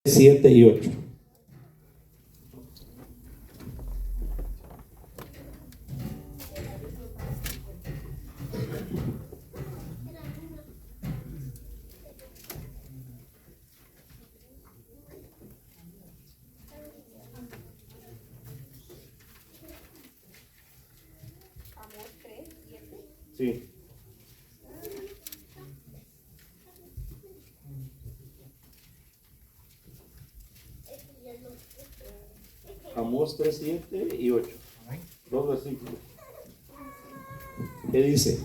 7 y 8. Sí. Amós 3, 7 y 8. Dos versículos. ¿Qué dice?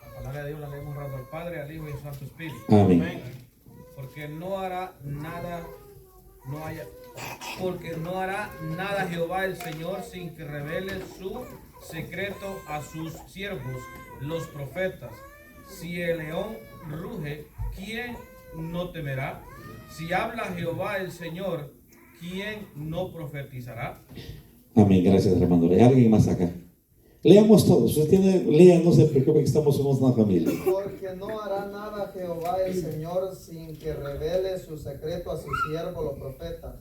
La palabra de Dios la leemos honrando al Padre, al Hijo y al Santo Espíritu. Amén. Porque no hará nada Jehová el Señor sin que revele su secreto a sus siervos, los profetas. Si el león ruge, ¿quién no temerá? Si habla Jehová el Señor, ¿quién no profetizará? Amén, gracias hermano. ¿Hay alguien más acá? Leamos todos. Usted lea, no se preocupe que somos una familia. Porque no hará nada Jehová el Señor sin que revele su secreto a sus siervos los profetas.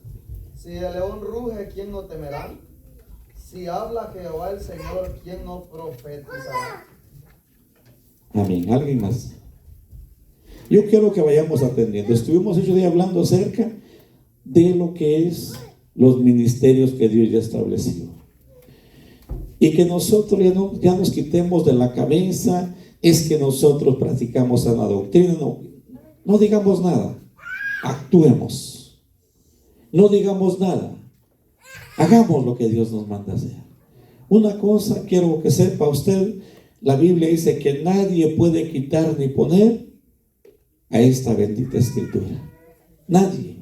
Si el león ruge, ¿quién no temerá? Si habla Jehová el Señor, ¿quién no profetizará? Amén. ¿Alguien más? Yo quiero que vayamos atendiendo. Estuvimos ese día hablando acerca de lo que es los ministerios que Dios ya estableció. Y que nosotros ya nos quitemos de la cabeza, es que nosotros practicamos sana doctrina. No digamos nada, actuemos. No digamos nada, hagamos lo que Dios nos manda hacer. Una cosa quiero que sepa usted, la Biblia dice que nadie puede quitar ni poner a esta bendita escritura. Nadie.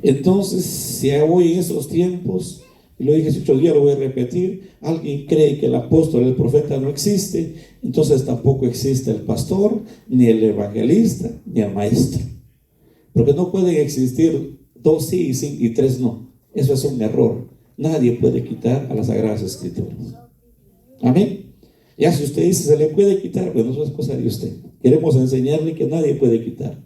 Entonces, si hoy en esos tiempos, y lo dije hace 8 días, lo voy a repetir, alguien cree que el apóstol, el profeta no existe, entonces tampoco existe el pastor, ni el evangelista, ni el maestro. Porque no pueden existir 2 sí y 3 no. Eso es un error. Nadie puede quitar a las Sagradas Escrituras. Amén. Ya si usted dice se le puede quitar, pues no es cosa de usted. Queremos enseñarle que nadie puede quitar.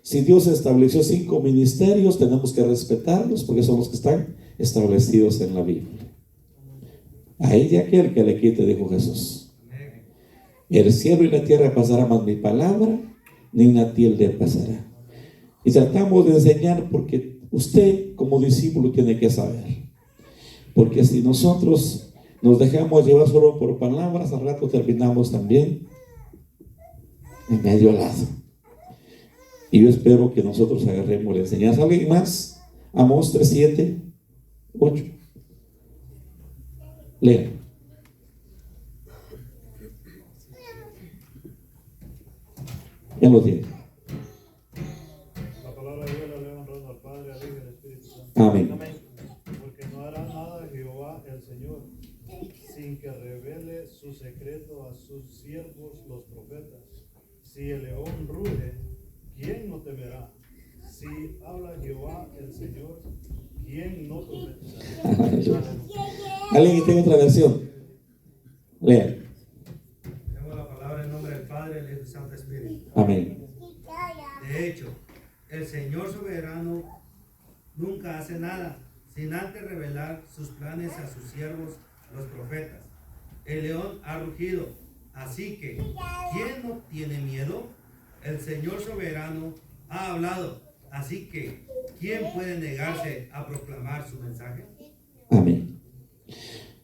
Si Dios estableció 5 ministerios, tenemos que respetarlos porque son los que están establecidos en la Biblia. A ella aquel que le quite, dijo Jesús. El cielo y la tierra pasará, mas mi palabra ni una tilde pasará. Y tratamos de enseñar porque usted como discípulo tiene que saber. Porque si nosotros nos dejamos llevar solo por palabras, al rato terminamos también en medio lado. Y yo espero que nosotros agarremos la enseñanza. ¿Alguien más? Amós 3, 7, 8. Lea. Ya lo tiene. La palabra de Dios la leo honrando al Padre, al Hijo y al Espíritu Santo. Amén. Porque no hará nada Jehová el Señor sin que revele su secreto a sus siervos los profetas. Si el león ruge, ¿quién no temerá? Si habla Jehová el Señor, ¿quién no profetizará? ¿Alguien que tenga otra versión? Lea. Tengo la palabra en nombre del Padre, del Hijo y del Santo Espíritu. Amén. De hecho, el Señor soberano nunca hace nada sin antes revelar sus planes a sus siervos, los profetas. El león ha rugido, así que ¿quién no tiene miedo? El Señor soberano ha hablado, así que ¿quién puede negarse a proclamar su mensaje? Amén.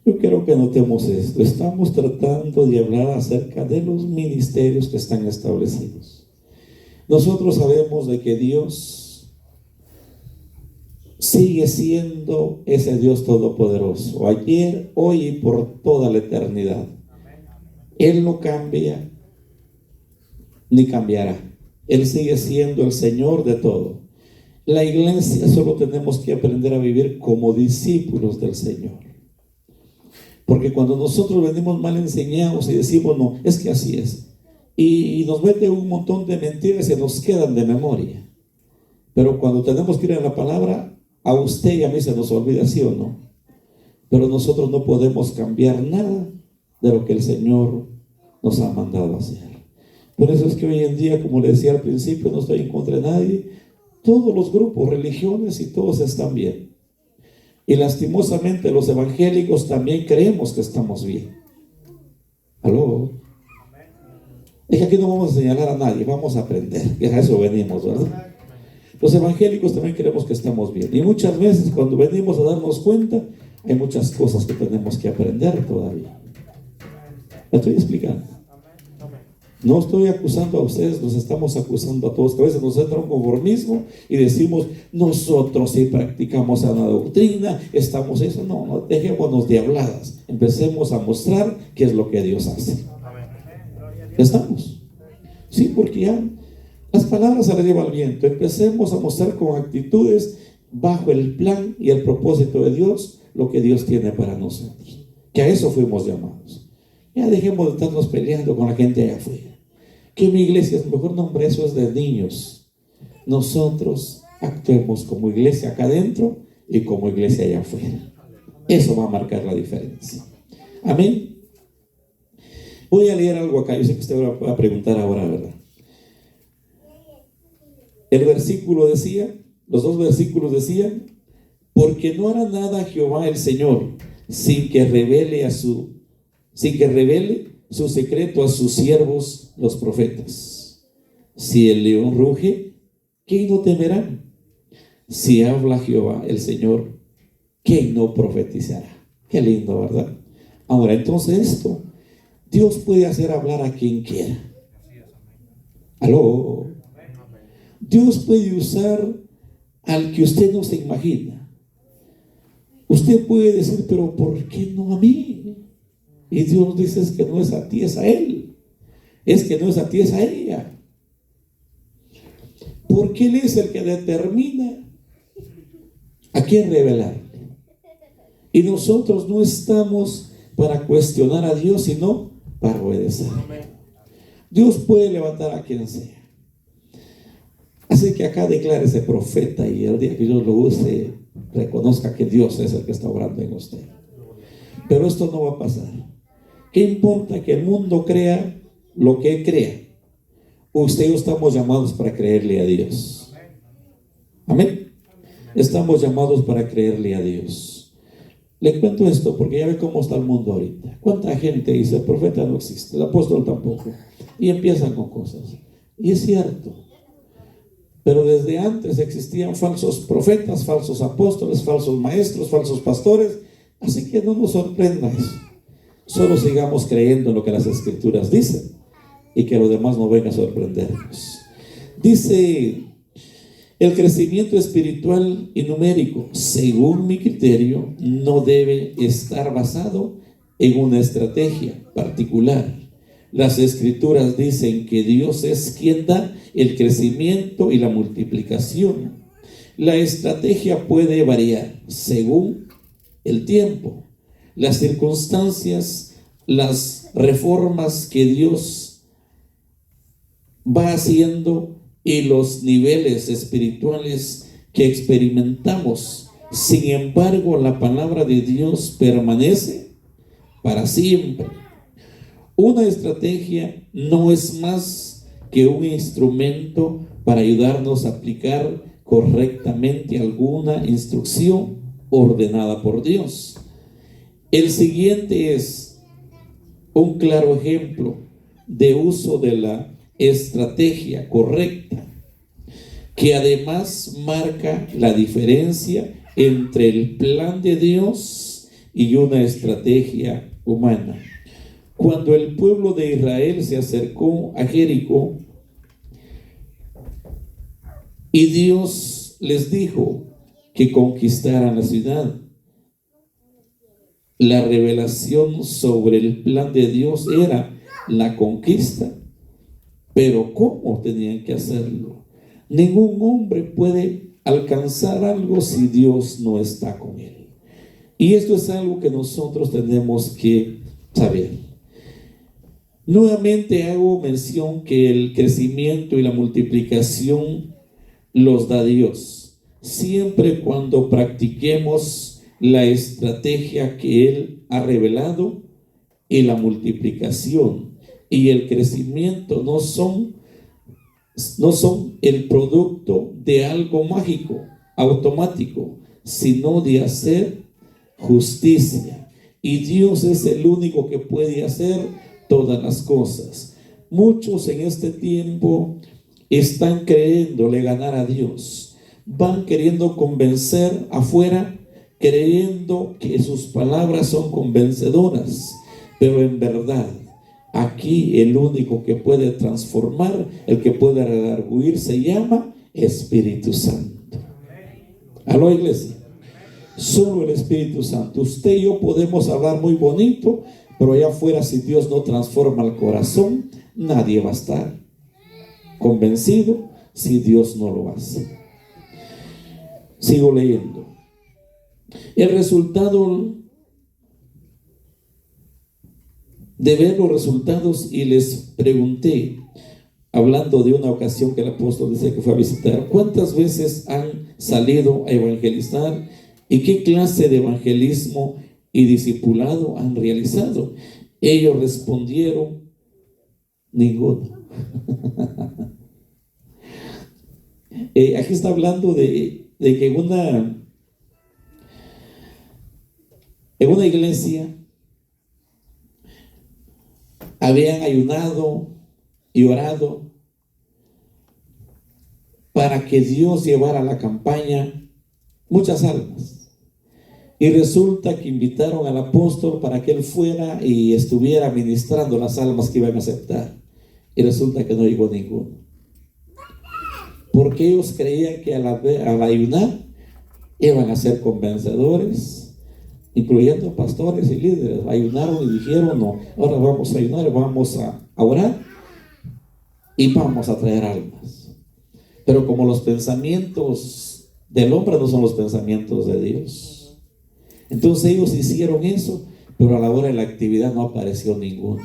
Yo quiero que notemos esto. Estamos tratando de hablar acerca de los ministerios que están establecidos. Nosotros sabemos de que Dios sigue siendo ese Dios todopoderoso, ayer, hoy y por toda la eternidad. Él no cambia ni cambiará. Él sigue siendo el Señor de todo. La iglesia solo tenemos que aprender a vivir como discípulos del Señor. Porque cuando nosotros venimos mal enseñados y decimos no, es que así es, y nos meten un montón de mentiras y nos quedan de memoria. Pero cuando tenemos que ir a la palabra, a usted y a mí se nos olvida, ¿sí o no? Pero nosotros no podemos cambiar nada de lo que el Señor nos ha mandado hacer. Por eso es que hoy en día, como le decía al principio, no estoy en contra de nadie. Todos los grupos, religiones y todos están bien. Y lastimosamente los evangélicos también creemos que estamos bien. ¿Aló? Es que aquí no vamos a señalar a nadie, vamos a aprender, que a eso venimos, ¿verdad? Los evangélicos también creemos que estamos bien. Y muchas veces cuando venimos a darnos cuenta, hay muchas cosas que tenemos que aprender todavía. ¿Me estoy explicando? No estoy acusando a ustedes, nos estamos acusando a todos, que a veces nos entra un conformismo y decimos, nosotros sí practicamos sana doctrina, estamos eso. No, no, dejémonos de habladas, empecemos a mostrar qué es lo que Dios hace. ¿Estamos? Sí, porque ya las palabras se las lleva el viento. Empecemos a mostrar con actitudes bajo el plan y el propósito de Dios lo que Dios tiene para nosotros, que a eso fuimos llamados. Ya dejemos de estarnos peleando con la gente allá afuera. Que mi iglesia es mejor, nombre, eso es de niños. Nosotros actuemos como iglesia acá adentro y como iglesia allá afuera. Eso va a marcar la diferencia. Amén. Voy a leer algo acá. Yo sé que usted va a preguntar ahora, ¿verdad? El versículo decía, los dos versículos decían, porque no hará nada Jehová el Señor sin que revele su secreto a sus siervos los profetas. Si el león ruge, ¿quién no temerá? Si habla Jehová el Señor, ¿quién no profetizará? Qué lindo, ¿verdad? Ahora, entonces esto, Dios puede hacer hablar a quien quiera. ¿Aló? Dios puede usar al que usted no se imagina. Usted puede decir, pero ¿por qué no a mí? Y Dios dice, es que no es a ti, es a él. Es que no es a ti, es a ella. Porque Él es el que determina a quién revelar. Y nosotros no estamos para cuestionar a Dios, sino para obedecer. Dios puede levantar a quien sea. Así que acá declare ese profeta y el día que Dios lo use, reconozca que Dios es el que está obrando en usted. Pero esto no va a pasar. ¿Qué importa que el mundo crea lo que crea? Usted y yo estamos llamados para creerle a Dios. Amén. Estamos llamados para creerle a Dios. Le cuento esto porque ya ve cómo está el mundo ahorita. ¿Cuánta gente dice, el profeta no existe, el apóstol tampoco? Y empiezan con cosas. Y es cierto. Pero desde antes existían falsos profetas, falsos apóstoles, falsos maestros, falsos pastores. Así que no nos sorprenda eso. Solo sigamos creyendo en lo que las Escrituras dicen y que lo demás no venga a sorprendernos. Dice, el crecimiento espiritual y numérico, según mi criterio, no debe estar basado en una estrategia particular. Las Escrituras dicen que Dios es quien da el crecimiento y la multiplicación. La estrategia puede variar según el tiempo, las circunstancias, las reformas que Dios va haciendo y los niveles espirituales que experimentamos. Sin embargo, la palabra de Dios permanece para siempre. Una estrategia no es más que un instrumento para ayudarnos a aplicar correctamente alguna instrucción ordenada por Dios. El siguiente es un claro ejemplo de uso de la estrategia correcta, que además marca la diferencia entre el plan de Dios y una estrategia humana. Cuando el pueblo de Israel se acercó a Jericó y Dios les dijo que conquistaran la ciudad, la revelación sobre el plan de Dios era la conquista. Pero ¿cómo tenían que hacerlo? Ningún hombre puede alcanzar algo si Dios no está con él. Y esto es algo que nosotros tenemos que saber. Nuevamente hago mención que el crecimiento y la multiplicación los da Dios, siempre cuando practiquemos la estrategia que Él ha revelado, y la multiplicación y el crecimiento no son el producto de algo mágico, automático, sino de hacer justicia. Y Dios es el único que puede hacer todas las cosas. Muchos en este tiempo están creyéndole ganar a Dios. Van queriendo convencer afuera, creyendo que sus palabras son convencedoras. Pero en verdad, aquí el único que puede transformar, el que puede redarguir, se llama Espíritu Santo. Aló, iglesia. Solo el Espíritu Santo. Usted y yo podemos hablar muy bonito, pero allá afuera, si Dios no transforma el corazón, nadie va a estar convencido si Dios no lo hace. Sigo leyendo. El resultado de ver los resultados, y les pregunté, hablando de una ocasión que el apóstol dice que fue a visitar, ¿cuántas veces han salido a evangelizar y qué clase de evangelismo y discipulado han realizado? Ellos respondieron, ninguno. Aquí está hablando de que en una iglesia habían ayunado y orado para que Dios llevara a la campaña muchas almas. Y resulta que invitaron al apóstol para que él fuera y estuviera ministrando las almas que iban a aceptar. Y resulta que no llegó ninguno. Porque ellos creían que al ayunar iban a ser convencedores, incluyendo pastores y líderes. Ayunaron y dijeron, no, ahora vamos a ayunar, vamos a orar y vamos a traer almas. Pero como los pensamientos del hombre no son los pensamientos de Dios, entonces ellos hicieron eso, pero a la hora de la actividad no apareció ninguno.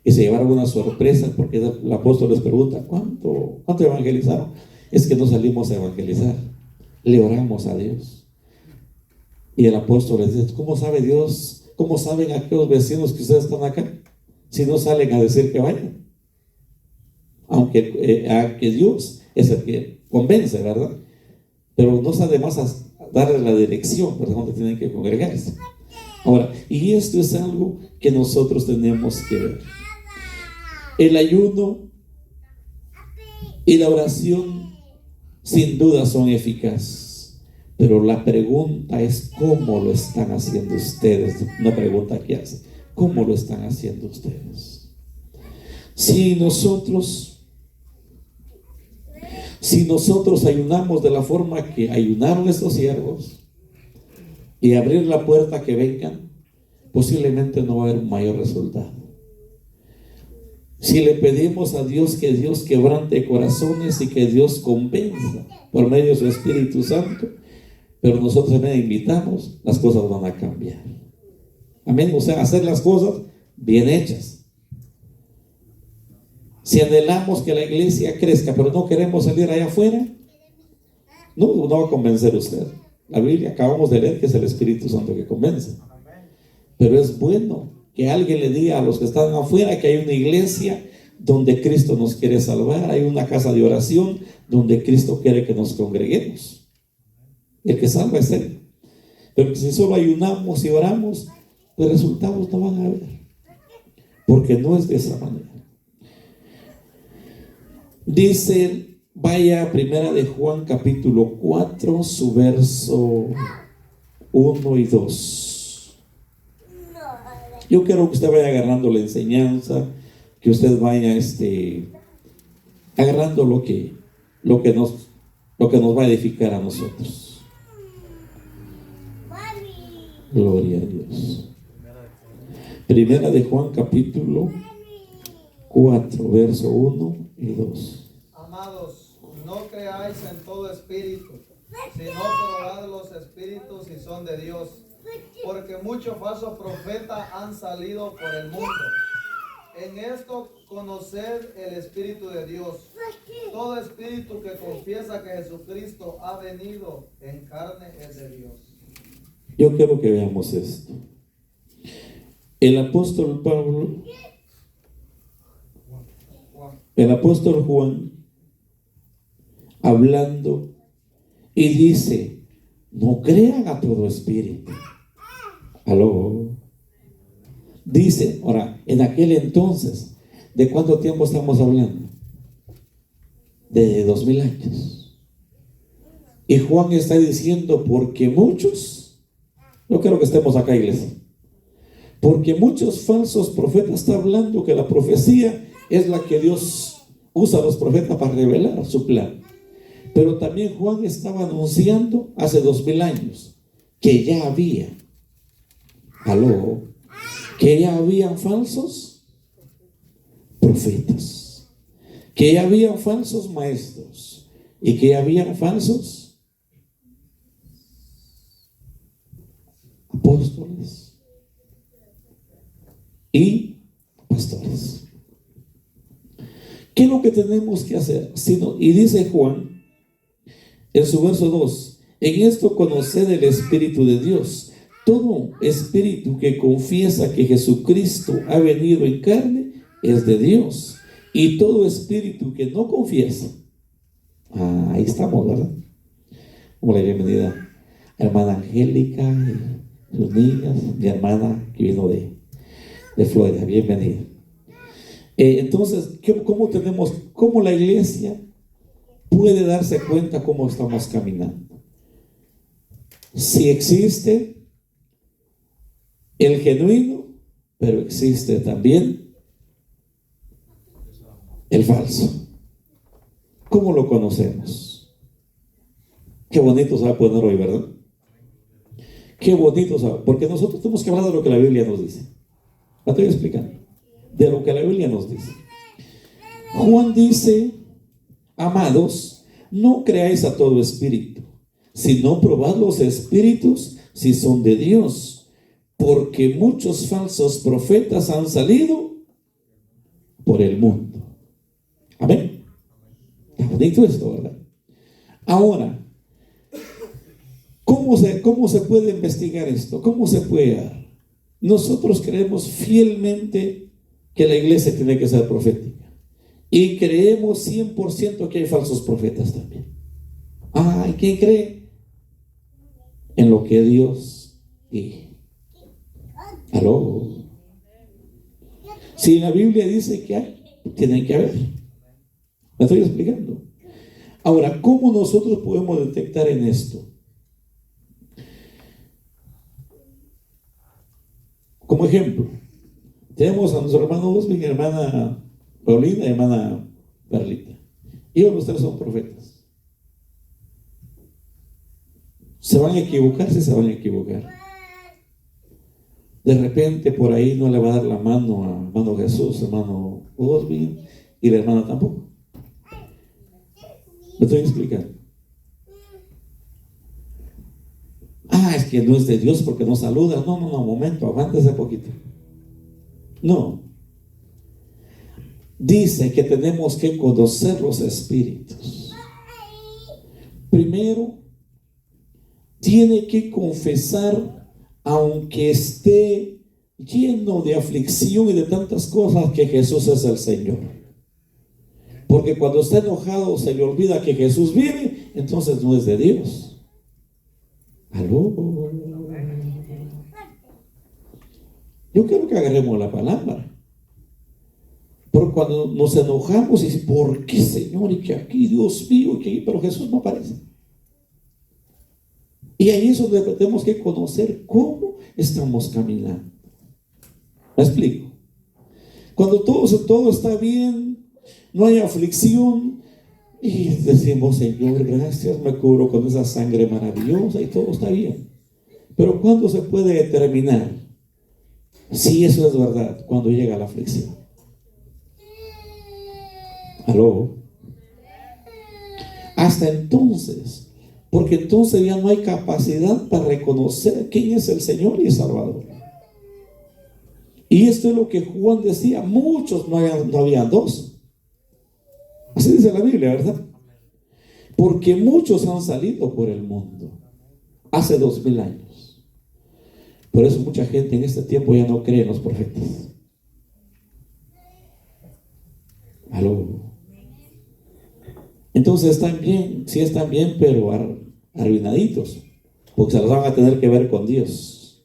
Y se llevaron una sorpresa, porque el apóstol les pregunta, ¿cuánto evangelizaron? Es que no salimos a evangelizar, le oramos a Dios. Y el apóstol les dice, ¿cómo sabe Dios? ¿Cómo saben aquellos vecinos que ustedes están acá? Si no salen a decir que vayan. Aunque Dios es el que convence, ¿verdad? Pero no sabe más a darles la dirección, ¿verdad? Donde tienen que congregarse. Ahora, y esto es algo que nosotros tenemos que ver. El ayuno y la oración sin duda son eficaces, pero la pregunta es ¿cómo lo están haciendo ustedes? Una pregunta que hace, ¿cómo lo están haciendo ustedes? Si nosotros ayunamos de la forma que ayunaron estos siervos y abrir la puerta que vengan, posiblemente no va a haber un mayor resultado. Si le pedimos a Dios que Dios quebrante corazones y que Dios convenza por medio de su Espíritu Santo, pero nosotros también invitamos, las cosas van a cambiar. Amén. O sea, hacer las cosas bien hechas. Si anhelamos que la iglesia crezca, pero no queremos salir allá afuera, no va a convencer usted. La Biblia acabamos de leer que es el Espíritu Santo que convence. Pero es bueno que alguien le diga a los que están afuera que hay una iglesia donde Cristo nos quiere salvar, hay una casa de oración donde Cristo quiere que nos congreguemos. El que salva es Él. Pero si solo ayunamos y oramos, los resultados no van a haber, porque no es de esa manera. Dice, vaya primera de Juan capítulo 4, su verso 1 y 2. Yo quiero que usted vaya agarrando la enseñanza, que usted vaya agarrando lo que nos va a edificar a nosotros. Gloria a Dios. Primera de Juan capítulo 4, verso 1 y 2. Amados, no creáis en todo espíritu, sino probad los espíritus si son de Dios, porque muchos falsos profetas han salido por el mundo. En esto conoced el Espíritu de Dios. Todo espíritu que confiesa que Jesucristo ha venido en carne es de Dios. Yo quiero que veamos esto. El apóstol Pablo el apóstol Juan hablando y dice: no crean a todo espíritu. Aló. Dice, ahora, en aquel entonces, ¿de cuánto tiempo estamos hablando? De 2000 años. Y Juan está diciendo: porque muchos, no quiero que estemos acá, iglesia, porque muchos falsos profetas, está hablando que la profecía es la que Dios usa a los profetas para revelar su plan. Pero también Juan estaba anunciando hace 2000 años que ya había, que ya habían falsos profetas, que ya habían falsos maestros y que ya habían falsos apóstoles y pastores. ¿Qué es lo que tenemos que hacer? Y dice Juan en su verso 2: en esto conoced el Espíritu de Dios. Todo espíritu que confiesa que Jesucristo ha venido en carne es de Dios. Y todo espíritu que no confiesa, ahí estamos, ¿verdad? Como la bienvenida a hermana Angélica y sus niñas, mi hermana que vino de Florida, bienvenida. Entonces, ¿cómo la iglesia puede darse cuenta cómo estamos caminando? Si existe el genuino, pero existe también el falso. ¿Cómo lo conocemos? Qué bonito se va a poner hoy, ¿verdad? Qué bonito se va, porque nosotros tenemos que hablar de lo que la Biblia nos dice. La estoy explicando. De lo que la Biblia nos dice. Juan dice: amados, no creáis a todo espíritu, sino probad los espíritus si son de Dios, porque muchos falsos profetas han salido por el mundo. Amén. Está bonito esto, ¿verdad? Ahora, ¿cómo se puede investigar esto? ¿Cómo se puede dar? Nosotros creemos fielmente que la iglesia tiene que ser profética. Y creemos 100% que hay falsos profetas también. ¿Y quién cree? En lo que Dios dice. ¿Aló? Si la Biblia dice que hay, tienen que haber. ¿Me estoy explicando? Ahora, ¿cómo nosotros podemos detectar en esto? Como ejemplo, tenemos a nuestro hermano Oswin, hermana Paulina y hermana Perlita. Ellos los tres son profetas. ¿Se van a equivocar? Sí, se van a equivocar. De repente por ahí no le va a dar la mano a hermano Jesús, hermano Oswin, y la hermana tampoco. ¿Me estoy explicando? Es que no es de Dios porque no saluda. No, momento, aguántese poquito. No. Dice que tenemos que conocer los espíritus. Primero, tiene que confesar, aunque esté lleno de aflicción y de tantas cosas, que Jesús es el Señor. Porque cuando está enojado se le olvida que Jesús vive, entonces no es de Dios. ¿Aló? Yo quiero que agarremos la palabra. Porque cuando nos enojamos y dice: ¿por qué, Señor? Y que aquí, Dios mío, y que aquí, pero Jesús no aparece. Y ahí es donde tenemos que conocer cómo estamos caminando. ¿Me explico? Cuando todo está bien, no hay aflicción, y decimos: Señor, gracias, me cubro con esa sangre maravillosa y todo está bien. Pero ¿cuándo se puede determinar si eso es verdad? Cuando llega la aflicción. ¿Aló? Hasta entonces, porque entonces ya no hay capacidad para reconocer quién es el Señor y el Salvador. Y esto es lo que Juan decía: muchos, no había dos. Así dice la Biblia, ¿verdad? Porque muchos han salido por el mundo hace 2000 años. Por eso mucha gente en este tiempo ya no cree en los profetas. ¿Aló? Entonces están bien, sí están bien, pero arruinaditos, porque se los van a tener que ver con Dios.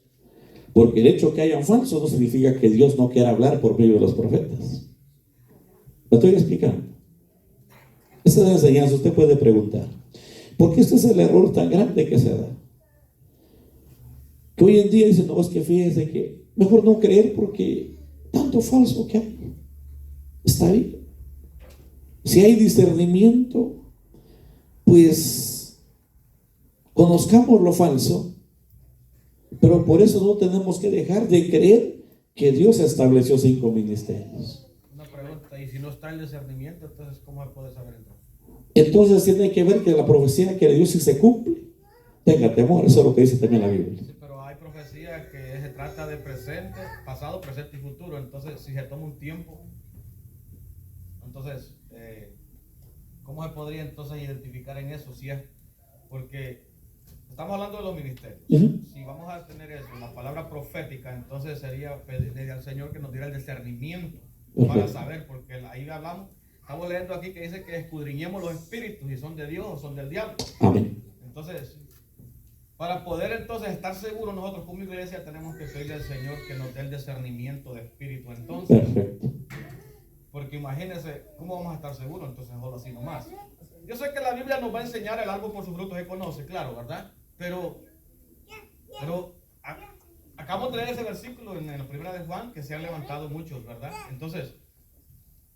Porque el hecho que hayan falsos no significa que Dios no quiera hablar por medio de los profetas. ¿Me estoy explicando? Esa es la enseñanza. Usted puede preguntar, ¿por qué este es el error tan grande que se da? Que hoy en día dicen, no, es que fíjese que mejor no creer porque tanto falso que hay. Está bien. Si hay discernimiento, pues conozcamos lo falso, pero por eso no tenemos que dejar de creer que Dios estableció 5 ministerios. Una pregunta, y si no está el discernimiento, entonces ¿cómo se puede saber entonces? Entonces tiene que ver que la profecía que le dio si se cumple, tenga temor. Eso es lo que dice también la Biblia. Sí, pero hay profecía que se trata de presente, pasado, presente y futuro. Entonces, si se toma un tiempo, entonces, ¿cómo se podría entonces identificar en eso? Si es porque estamos hablando de los ministerios. Si vamos a tener eso, la palabra profética, entonces sería pedirle al Señor que nos diera el discernimiento para saber, porque ahí hablamos, estamos leyendo aquí que dice que escudriñemos los espíritus y son de Dios o son del diablo. Amén. Entonces, para poder entonces estar seguros nosotros como iglesia tenemos que pedirle al Señor que nos dé el discernimiento de espíritu. Entonces, Perfecto. porque imagínense, ¿cómo vamos a estar seguros? Entonces, solo así nomás. Yo sé que la Biblia nos va a enseñar el árbol por sus frutos se conoce, claro, ¿verdad? Pero acabamos de leer ese versículo en la primera de Juan, que se han levantado muchos, ¿verdad? Entonces,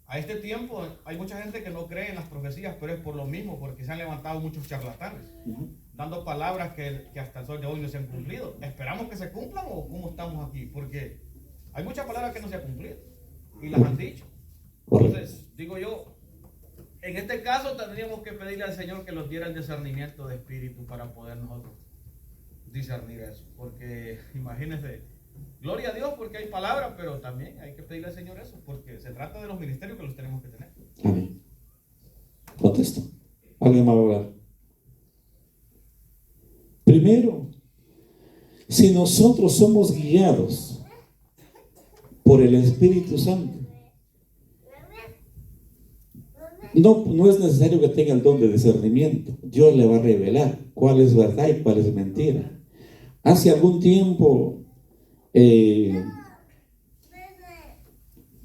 a este tiempo hay mucha gente que no cree en las profecías, pero es por lo mismo, porque se han levantado muchos charlatanes, dando palabras que hasta el sol de hoy no se han cumplido. ¿Esperamos que se cumplan o cómo estamos aquí? Porque hay muchas palabras que no se han cumplido y las han dicho. Entonces, digo yo, en este caso tendríamos que pedirle al Señor que nos diera el discernimiento de espíritu para poder nosotros discernir eso. Porque imagínense, gloria a Dios porque hay palabras, pero también hay que pedirle al Señor eso, porque se trata de los ministerios que los tenemos que tener. Amén. Contesto. ¿Alguien más va a hablar? Primero, si nosotros somos guiados por el Espíritu Santo, no es necesario que tenga el don de discernimiento. Dios le va a revelar cuál es verdad y cuál es mentira. Hace algún tiempo,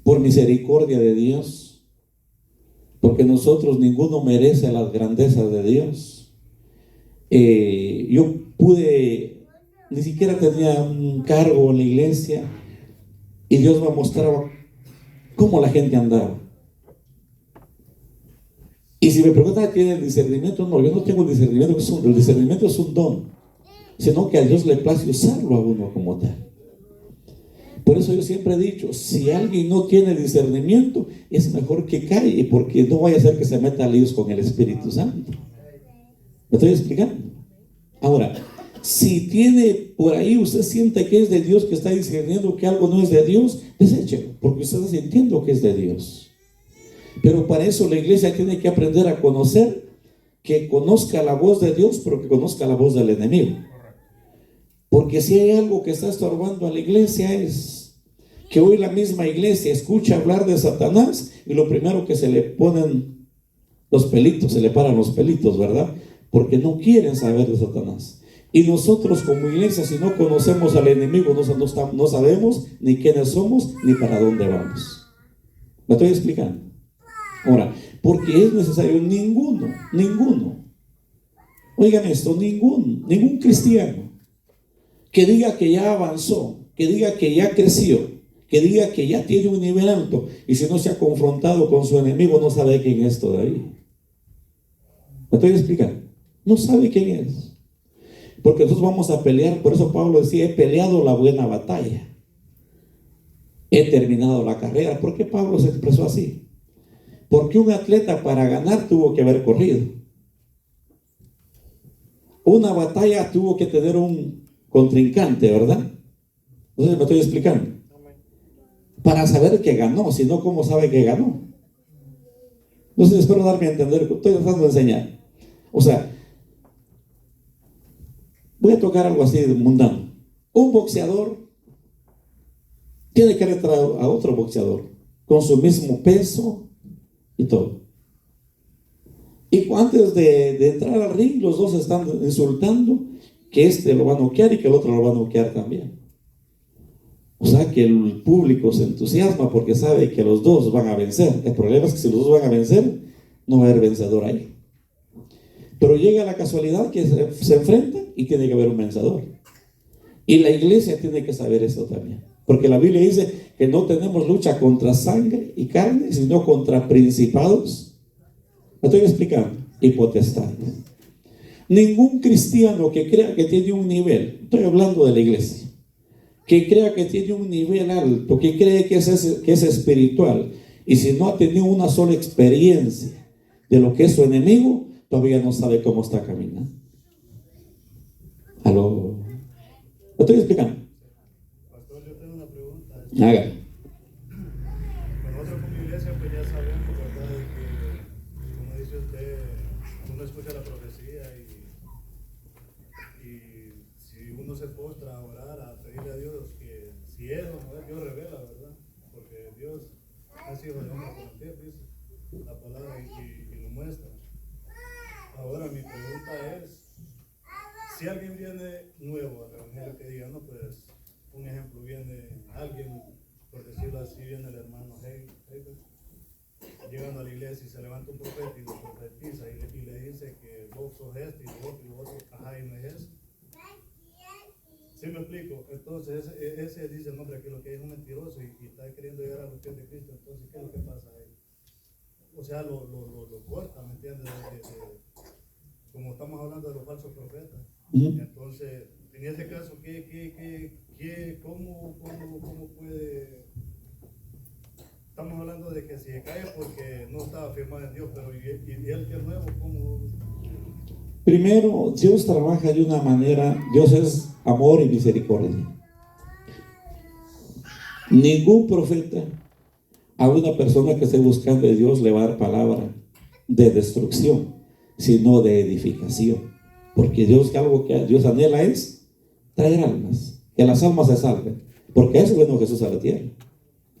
por misericordia de Dios, porque nosotros ninguno merece las grandezas de Dios, yo ni siquiera tenía un cargo en la iglesia y Dios me mostraba cómo la gente andaba. Y si me preguntan, ¿tiene el discernimiento? No, yo no tengo el discernimiento. El discernimiento es un don, sino que a Dios le place usarlo a uno como tal. Por eso yo siempre he dicho, si alguien no tiene discernimiento, es mejor que calle, porque no vaya a ser que se meta a líos con el Espíritu Santo. ¿Me estoy explicando? Ahora, si tiene por ahí, usted siente que es de Dios, que está discerniendo que algo no es de Dios, deséchelo, porque usted está sintiendo que es de Dios. Pero para eso la iglesia tiene que aprender a conocer, que conozca la voz de Dios, pero que conozca la voz del enemigo. Porque si hay algo que está estorbando a la iglesia es que hoy la misma iglesia escucha hablar de Satanás y lo primero que se le ponen los pelitos, se le paran los pelitos, ¿verdad? Porque no quieren saber de Satanás. Y nosotros como iglesia, si no conocemos al enemigo, no sabemos ni quiénes somos ni para dónde vamos. ¿Me estoy explicando? Ahora, porque es necesario, ninguno, oigan esto, ningún cristiano que diga que ya avanzó, que diga que ya creció, que diga que ya tiene un nivel alto, y si no se ha confrontado con su enemigo, no sabe quién es todavía. ¿Me estoy explicando? No sabe quién es. Porque nosotros vamos a pelear, por eso Pablo decía, he peleado la buena batalla, he terminado la carrera. ¿Por qué Pablo se expresó así? Porque un atleta para ganar tuvo que haber corrido. Una batalla tuvo que tener un contrincante, ¿verdad? Entonces me estoy explicando. Para saber que ganó, si no, ¿cómo sabe que ganó? Entonces espero darme a entender, estoy tratando de enseñar. O sea, voy a tocar algo así de mundano. Un boxeador tiene que retar a otro boxeador con su mismo peso y todo. Y antes de entrar al ring, los dos están insultando que este lo va a noquear y que el otro lo va a noquear también. O sea que el público se entusiasma porque sabe que los dos van a vencer. El problema es que si los dos van a vencer, no va a haber vencedor ahí. Pero llega la casualidad que se enfrentan y tiene que haber un vencedor. Y la iglesia tiene que saber eso también. Porque la Biblia dice que no tenemos lucha contra sangre y carne, sino contra principados. ¿Me estoy explicando? Y potestades. Ningún cristiano que crea que tiene un nivel, estoy hablando de la iglesia, que crea que tiene un nivel alto, que cree que es espiritual, y si no ha tenido una sola experiencia de lo que es su enemigo, todavía no sabe cómo está caminando. ¿Aló? ¿Me estoy explicando? Pastor, yo tengo una pregunta. Haga. Nosotros como iglesia pues ya sabemos, ¿verdad? De que, como dice usted, uno escucha la profecía y si uno se postra a orar, a pedirle a Dios que si es o no es, Dios revela, ¿verdad? Porque Dios ha sido de hombre con el tiempo, dice la palabra y lo muestra. Ahora mi pregunta es, si alguien viene nuevo al evangelio, que diga, no, pues, un ejemplo, viene alguien, por decirlo así, viene el hermano llegando a la iglesia y se levanta un profeta y lo profetiza y le dice que vos sos este y lo otro, ajá, y no es eso. ¿Sí me explico? Entonces, ese dice el nombre aquí, lo que es un mentiroso y está queriendo llegar a los pies de Cristo. Entonces, ¿qué es lo que pasa ahí? O sea, lo corta, ¿me entiendes? Como estamos hablando de los falsos profetas. Entonces, en ese caso, ¿cómo puede? Estamos hablando de que si cae porque no estaba firmado en Dios, pero y él que es nuevo, ¿cómo? Primero, Dios trabaja de una manera, Dios es amor y misericordia. Ningún profeta a una persona que esté buscando de Dios le va a dar palabra de destrucción, sino de edificación. Porque Dios, algo que Dios anhela es traer almas, que las almas se salven, porque eso vino Jesús a la tierra.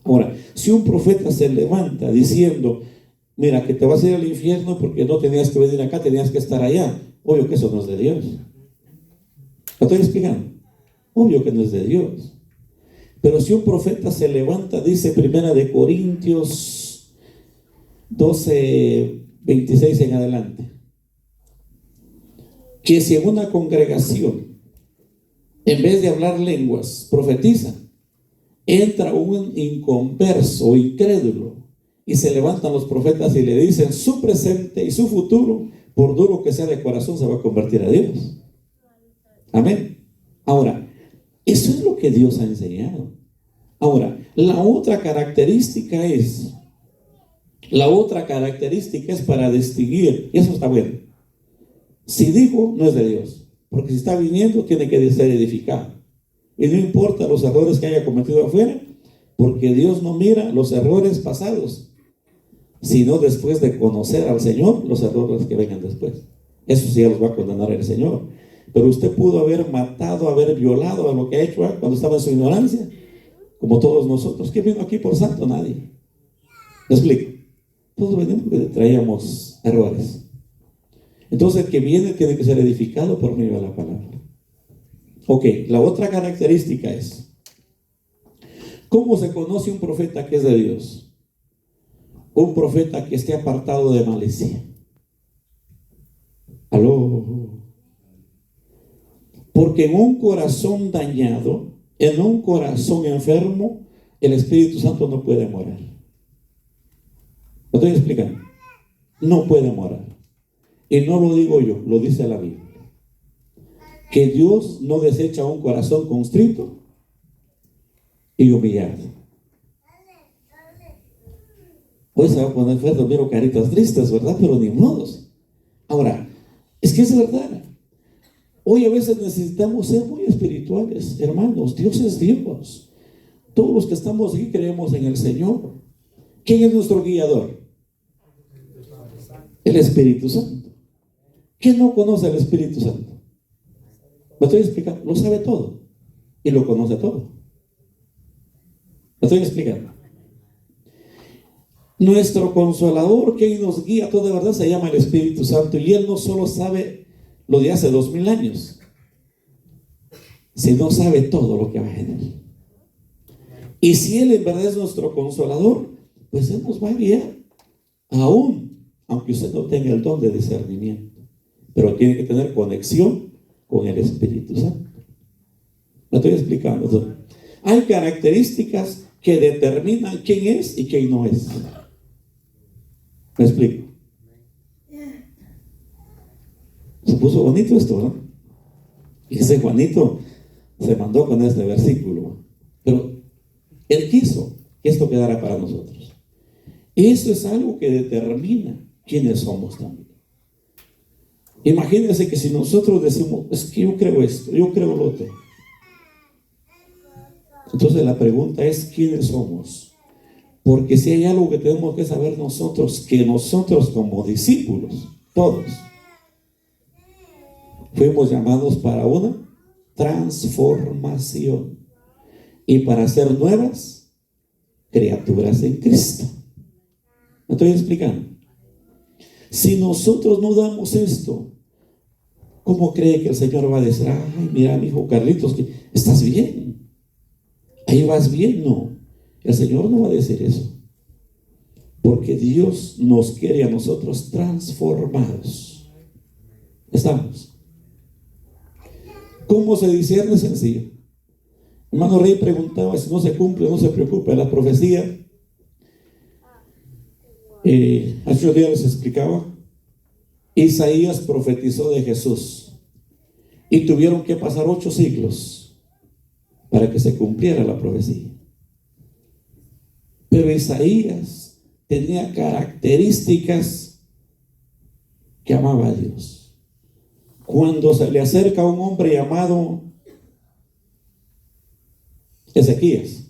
Ahora, si un profeta se levanta diciendo, mira, que te vas a ir al infierno porque no tenías que venir acá, tenías que estar allá, obvio que eso no es de Dios. ¿Lo estoy explicando? Obvio que no es de Dios. Pero si un profeta se levanta, dice 1 Corintios 12, 26 en adelante, que si en una congregación, en vez de hablar lenguas, profetiza, entra un inconverso o incrédulo y se levantan los profetas y le dicen su presente y su futuro, por duro que sea de corazón, se va a convertir a Dios. Amén. Ahora, eso es lo que Dios ha enseñado. Ahora, la otra característica es para distinguir, y eso está bueno. Si dijo, no es de Dios, porque si está viniendo, tiene que ser edificado. Y no importa los errores que haya cometido afuera, porque Dios no mira los errores pasados, sino después de conocer al Señor, los errores que vengan después. Eso sí los va a condenar el Señor. Pero usted pudo haber matado, haber violado a lo que ha hecho cuando estaba en su ignorancia, como todos nosotros. ¿Quién vino aquí por santo? Nadie. ¿Me explico? Todos venimos porque traíamos errores. Entonces el que viene tiene que ser edificado por medio de la palabra. Ok, la otra característica es, ¿cómo se conoce un profeta que es de Dios? Un profeta que esté apartado de malicia. ¿Aló? Porque en un corazón dañado, en un corazón enfermo, el Espíritu Santo no puede morar. ¿Lo estoy explicando? No puede morar. Y no lo digo yo, lo dice la Biblia. Que Dios no desecha un corazón constrito y humillado. Hoy se va a poner fuerte, miro caritas tristes, ¿verdad? Pero ni modos. Ahora, es que es verdad. Hoy a veces necesitamos ser muy espirituales, hermanos. Dios es Dios. Todos los que estamos aquí creemos en el Señor. ¿Quién es nuestro guiador? El Espíritu Santo. ¿Quién no conoce al Espíritu Santo? ¿Me estoy explicando? Lo sabe todo y lo conoce todo. ¿Me estoy explicando? Nuestro Consolador, que nos guía a toda verdad, se llama el Espíritu Santo, y Él no solo sabe lo de hace 2000 años, sino sabe todo lo que va a generar. Y si Él en verdad es nuestro Consolador, pues Él nos va a guiar, aún aunque usted no tenga el don de discernimiento, pero tiene que tener conexión con el Espíritu Santo. ¿Me estoy explicando? Entonces, hay características que determinan quién es y quién no es. ¿Me explico? Se puso bonito esto, ¿no? Y ese Juanito se mandó con este versículo, pero Él quiso que esto quedara para nosotros. Eso es algo que determina quiénes somos también. Imagínense que si nosotros decimos, es que yo creo esto, yo creo lo otro, entonces la pregunta es, ¿quiénes somos? Porque si hay algo que tenemos que saber nosotros, que nosotros como discípulos, todos, fuimos llamados para una transformación y para ser nuevas criaturas en Cristo. ¿Me estoy explicando? Si nosotros no damos esto, ¿cómo cree que el Señor va a decir, ay, mira, mi hijo Carlitos, que estás bien, ahí vas bien? No, el Señor no va a decir eso, porque Dios nos quiere a nosotros transformados. Estamos. ¿Cómo se discierne? Sencillo. Hermano Rey preguntaba, si no se cumple, no se preocupe, la profecía. Hace unos días les explicaba, Isaías profetizó de Jesús y tuvieron que pasar 8 siglos para que se cumpliera la profecía. Pero Isaías tenía características que amaba a Dios. Cuando se le acerca a un hombre llamado Ezequías,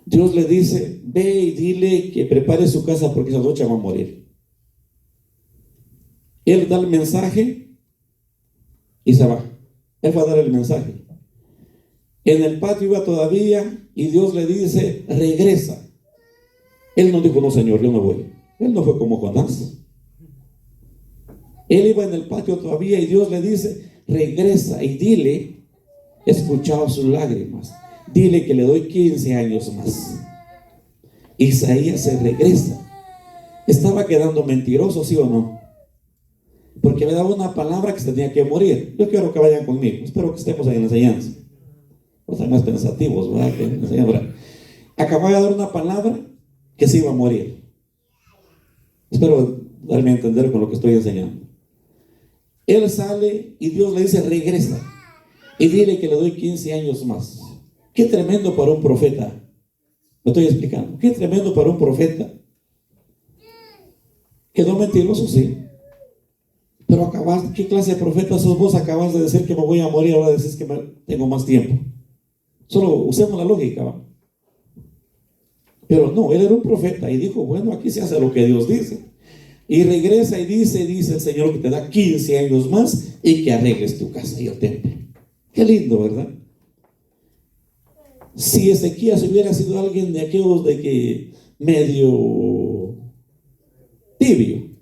Dios le dice, ve y dile que prepare su casa porque esa noche va a morir. Él da el mensaje y se va. Él va a dar el mensaje. En el patio iba todavía y Dios le dice, regresa. Él no dijo, no Señor, yo no voy. Él no fue como Jonás. Él iba en el patio todavía y Dios le dice, regresa y dile, he escuchado sus lágrimas, dile que le doy 15 años más. Isaías se regresa. Estaba quedando mentiroso, ¿sí o no? Porque le daba una palabra que se tenía que morir. Yo quiero que vayan conmigo, espero que estemos en la enseñanza. O sea, más pensativos, ¿verdad? Que enseñan. Acababa de dar una palabra que se iba a morir. Espero darme a entender con lo que estoy enseñando. Él sale y Dios le dice, regresa y dile que le doy 15 años más. Qué tremendo para un profeta. Me estoy explicando. Qué tremendo para un profeta. Quedó mentiroso, sí. Pero ¿qué clase de profeta sos vos? Acabas de decir que me voy a morir, ahora decís que tengo más tiempo. Solo usemos la lógica, ¿va? Pero no, él era un profeta y dijo, bueno, aquí se hace lo que Dios dice. Y regresa y dice el Señor que te da 15 años más y que arregles tu casa y el templo. Qué lindo, ¿verdad? Si Ezequías hubiera sido alguien de aquellos de que medio tibio,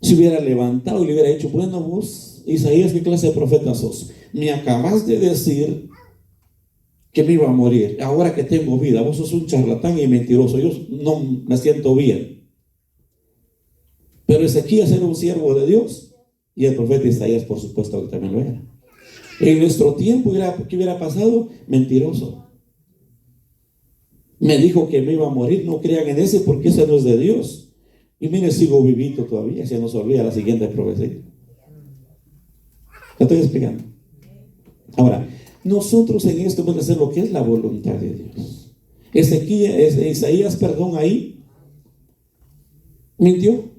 se hubiera levantado y le hubiera dicho, bueno, vos, Isaías, ¿qué clase de profeta sos? Me acabas de decir que me iba a morir, ahora que tengo vida, vos sos un charlatán y mentiroso, yo no me siento bien. Pero Ezequías era un siervo de Dios y el profeta Isaías, por supuesto, que también lo era. En nuestro tiempo, ¿qué hubiera pasado? Mentiroso. Me dijo que me iba a morir, no crean en ese porque ese no es de Dios. Y mire, sigo vivito todavía, se nos olvida la siguiente profecía. ¿Lo estoy explicando? Ahora, nosotros en esto vamos a hacer lo que es la voluntad de Dios. Isaías, ahí mintió.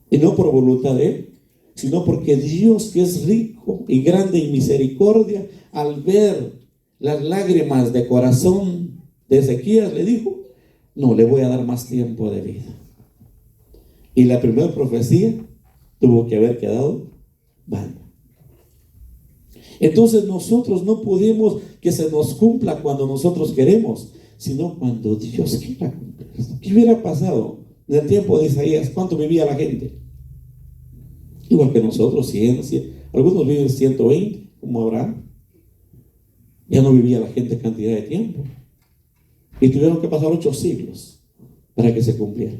Y no por voluntad de él, sino porque Dios, que es rico y grande en misericordia, al ver las lágrimas de corazón de Ezequías, le dijo, no, le voy a dar más tiempo de vida. Y la primera profecía tuvo que haber quedado vana. Entonces nosotros no podemos que se nos cumpla cuando nosotros queremos, sino cuando Dios quiera cumplir. ¿Qué hubiera pasado en el tiempo de Isaías? ¿Cuánto vivía la gente? Igual que nosotros, 100, algunos viven 120, como Abraham. Ya no vivía la gente cantidad de tiempo. Y tuvieron que pasar 8 siglos para que se cumpliera.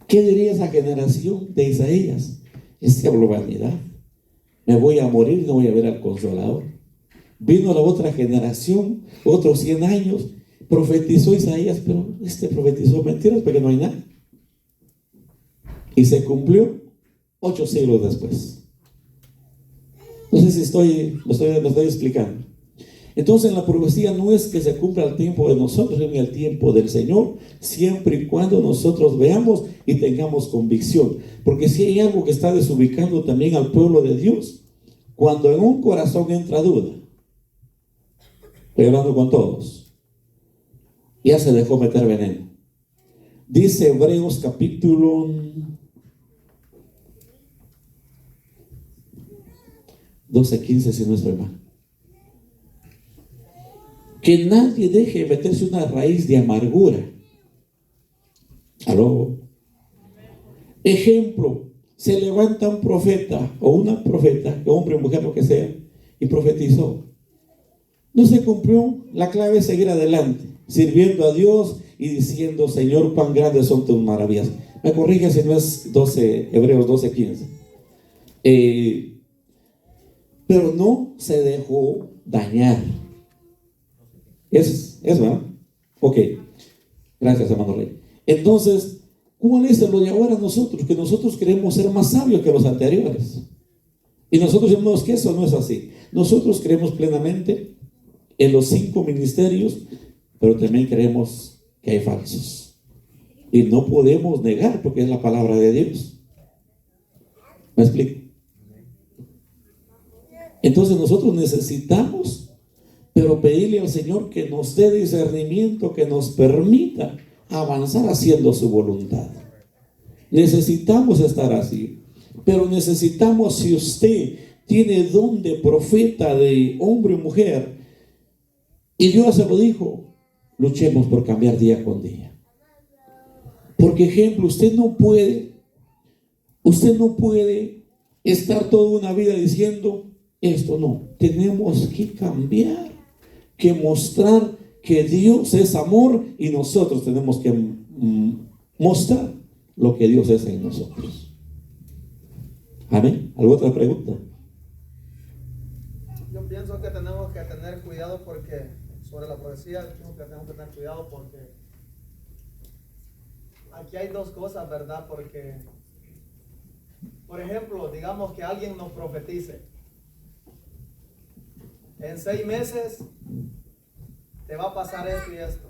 ¿Qué diría esa generación de Isaías? Este habló vanidad. Me voy a morir y no voy a ver al Consolador. Vino la otra generación, otros 100 años, profetizó Isaías, pero profetizó mentiras porque no hay nada. Y se cumplió 8 siglos después. No sé si me estoy explicando. Entonces la profecía no es que se cumpla el tiempo de nosotros, sino el tiempo del Señor, siempre y cuando nosotros veamos y tengamos convicción. Porque si hay algo que está desubicando también al pueblo de Dios, cuando en un corazón entra duda, estoy hablando con todos, ya se dejó meter veneno. Dice Hebreos capítulo 12:15, si no estoy mal. Que nadie deje meterse una raíz de amargura. ¿Aló? Ejemplo, se levanta un profeta o una profeta, hombre o mujer, lo que sea, y profetizó. No se cumplió, la clave es seguir adelante, sirviendo a Dios y diciendo: Señor, cuán grandes son tus maravillas. Me corrige si no es Hebreos 12:15. Pero no se dejó dañar. Es verdad. Ok. Gracias, hermano Rey. Entonces, ¿cuál es lo de ahora nosotros? Que nosotros queremos ser más sabios que los anteriores. Y nosotros decimos que eso no es así. Nosotros creemos plenamente en los 5 ministerios, pero también creemos que hay falsos. Y no podemos negar porque es la palabra de Dios. ¿Me explico? Entonces nosotros necesitamos, pero pedirle al Señor que nos dé discernimiento, que nos permita avanzar haciendo su voluntad. Necesitamos estar así, pero necesitamos, si usted tiene don de profeta, de hombre o mujer, y Dios se lo dijo, luchemos por cambiar día con día. Porque, ejemplo, usted no puede estar toda una vida diciendo esto. No, tenemos que cambiar, que mostrar que Dios es amor, y nosotros tenemos que mostrar lo que Dios es en nosotros. Amén. ¿Alguna otra pregunta? Yo pienso que tenemos que tener cuidado porque sobre la profecía tenemos que tener cuidado porque aquí hay 2 cosas, ¿verdad? Porque, por ejemplo, digamos que alguien nos profetice: en 6 meses te va a pasar esto y esto.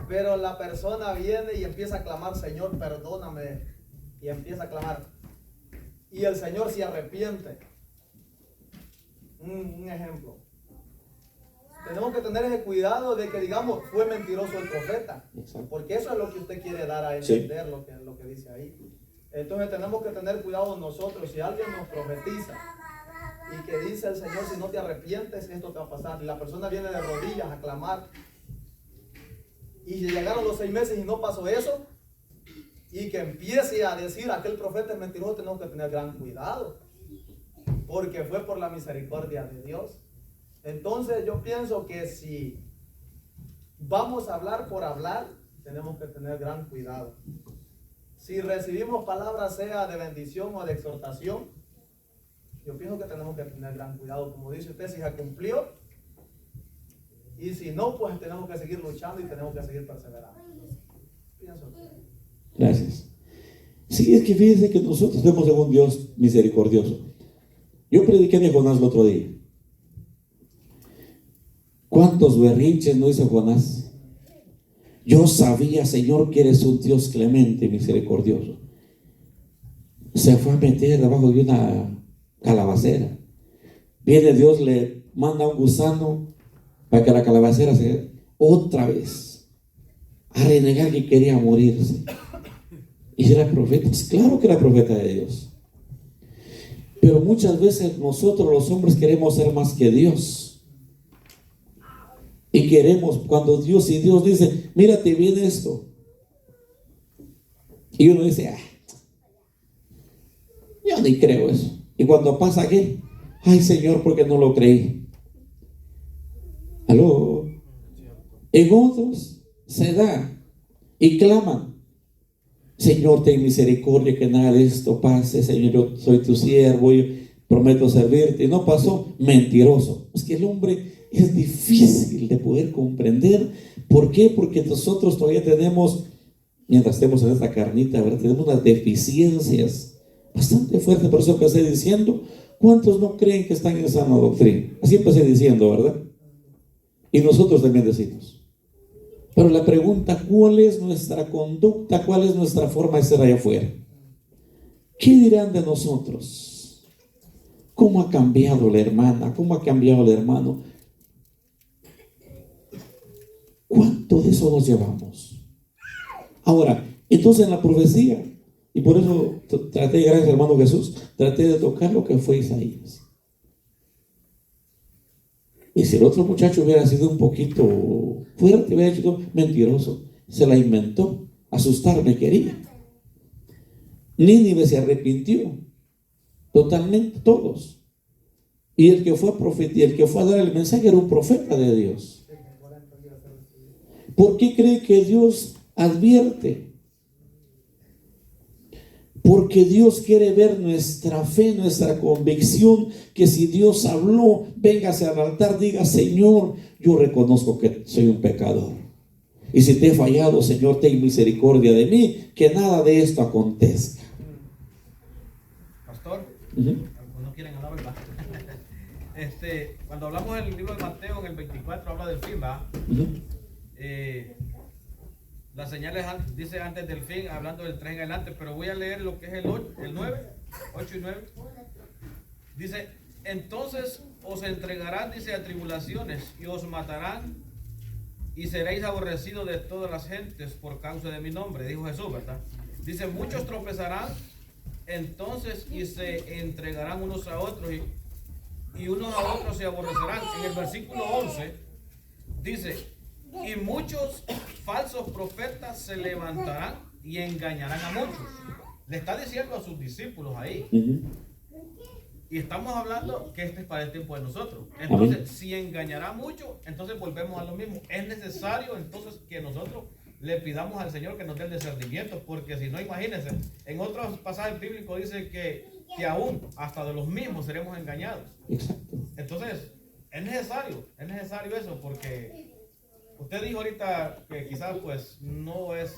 Pero la persona viene y empieza a clamar: Señor, perdóname. Y empieza a clamar. Y el Señor se arrepiente. Un ejemplo. Tenemos que tener ese cuidado de que, digamos, fue mentiroso el profeta. Porque eso es lo que usted quiere dar a entender, sí, lo que dice ahí. Entonces tenemos que tener cuidado nosotros. Si alguien nos profetiza y que dice el Señor: si no te arrepientes, esto te va a pasar. Y la persona viene de rodillas a clamar. Y llegaron los 6 meses y no pasó eso. Y que empiece a decir: aquel profeta es mentiroso. Tenemos que tener gran cuidado. Porque fue por la misericordia de Dios. Entonces yo pienso que si vamos a hablar por hablar, tenemos que tener gran cuidado. Si recibimos palabras, sea de bendición o de exhortación, yo pienso que tenemos que tener gran cuidado. Como dice usted, si se cumplió, y si no, pues tenemos que seguir luchando y tenemos que seguir perseverando. Pienso que... Gracias. Sí, es que fíjense que nosotros tenemos un Dios misericordioso. Yo prediqué de Jonás el otro día. ¿Cuántos berrinches no hizo Jonás? Yo sabía, Señor, que eres un Dios clemente y misericordioso. Se fue a meter debajo de una calabacera. Viene Dios, le manda un gusano para que la calabacera se otra vez a renegar que quería morirse. ¿Y era profeta? Claro que era profeta de Dios. Pero muchas veces nosotros los hombres queremos ser más que Dios. Y queremos, cuando Dios dice, mírate bien esto. Y uno dice, yo ni creo eso. Y cuando pasa aquí, ay Señor, ¿por qué no lo creí? Aló. En otros se da y claman, Señor, ten misericordia, que nada de esto pase. Señor, yo soy tu siervo, yo prometo servirte. Y no pasó, mentiroso. Es que el hombre es difícil de poder comprender. ¿Por qué? Porque nosotros todavía tenemos, mientras estemos en esta carnita, ¿verdad?, tenemos unas deficiencias bastante fuertes. Por eso empecé diciendo, ¿cuántos no creen que están en sana doctrina? Así empecé diciendo, ¿verdad? Y nosotros también decimos. Pero la pregunta, ¿cuál es nuestra conducta? ¿Cuál es nuestra forma de ser allá afuera? ¿Qué dirán de nosotros? ¿Cómo ha cambiado la hermana? ¿Cómo ha cambiado el hermano? ¿Cuánto de eso nos llevamos? Ahora, entonces en la profecía, y por eso traté, gracias hermano Jesús, traté de tocar lo que fue Isaías. Y si el otro muchacho hubiera sido un poquito fuerte, hubiera dicho mentiroso, se la inventó, asustarme quería. Nínive se arrepintió totalmente, todos. Y el que fue el que fue a dar el mensaje era un profeta de Dios. ¿Por qué cree que Dios advierte? Porque Dios quiere ver nuestra fe, nuestra convicción, que si Dios habló, véngase al altar, diga, Señor, yo reconozco que soy un pecador. Y si te he fallado, Señor, ten misericordia de mí, que nada de esto acontezca. Pastor, no quieren hablar, ¿verdad? Cuando hablamos del libro de Mateo, en el 24, habla del fin, ¿va? Las señales dice antes del fin, hablando del 3 en adelante, pero voy a leer lo que es el 9, 8 y 9. Dice, entonces os entregarán, dice, a tribulaciones y os matarán y seréis aborrecidos de todas las gentes por causa de mi nombre, dijo Jesús, ¿verdad? Dice, muchos tropezarán entonces y se entregarán unos a otros y unos a otros se aborrecerán. En el versículo 11 dice, y muchos falsos profetas se levantarán y engañarán a muchos. Le está diciendo a sus discípulos ahí. Y estamos hablando que este es para el tiempo de nosotros. Entonces, si engañará mucho, entonces volvemos a lo mismo. Es necesario entonces que nosotros le pidamos al Señor que nos dé el discernimiento, porque si no, imagínense, en otros pasajes bíblicos dice que aún hasta de los mismos seremos engañados. Entonces, es necesario eso, porque usted dijo ahorita que quizás pues no es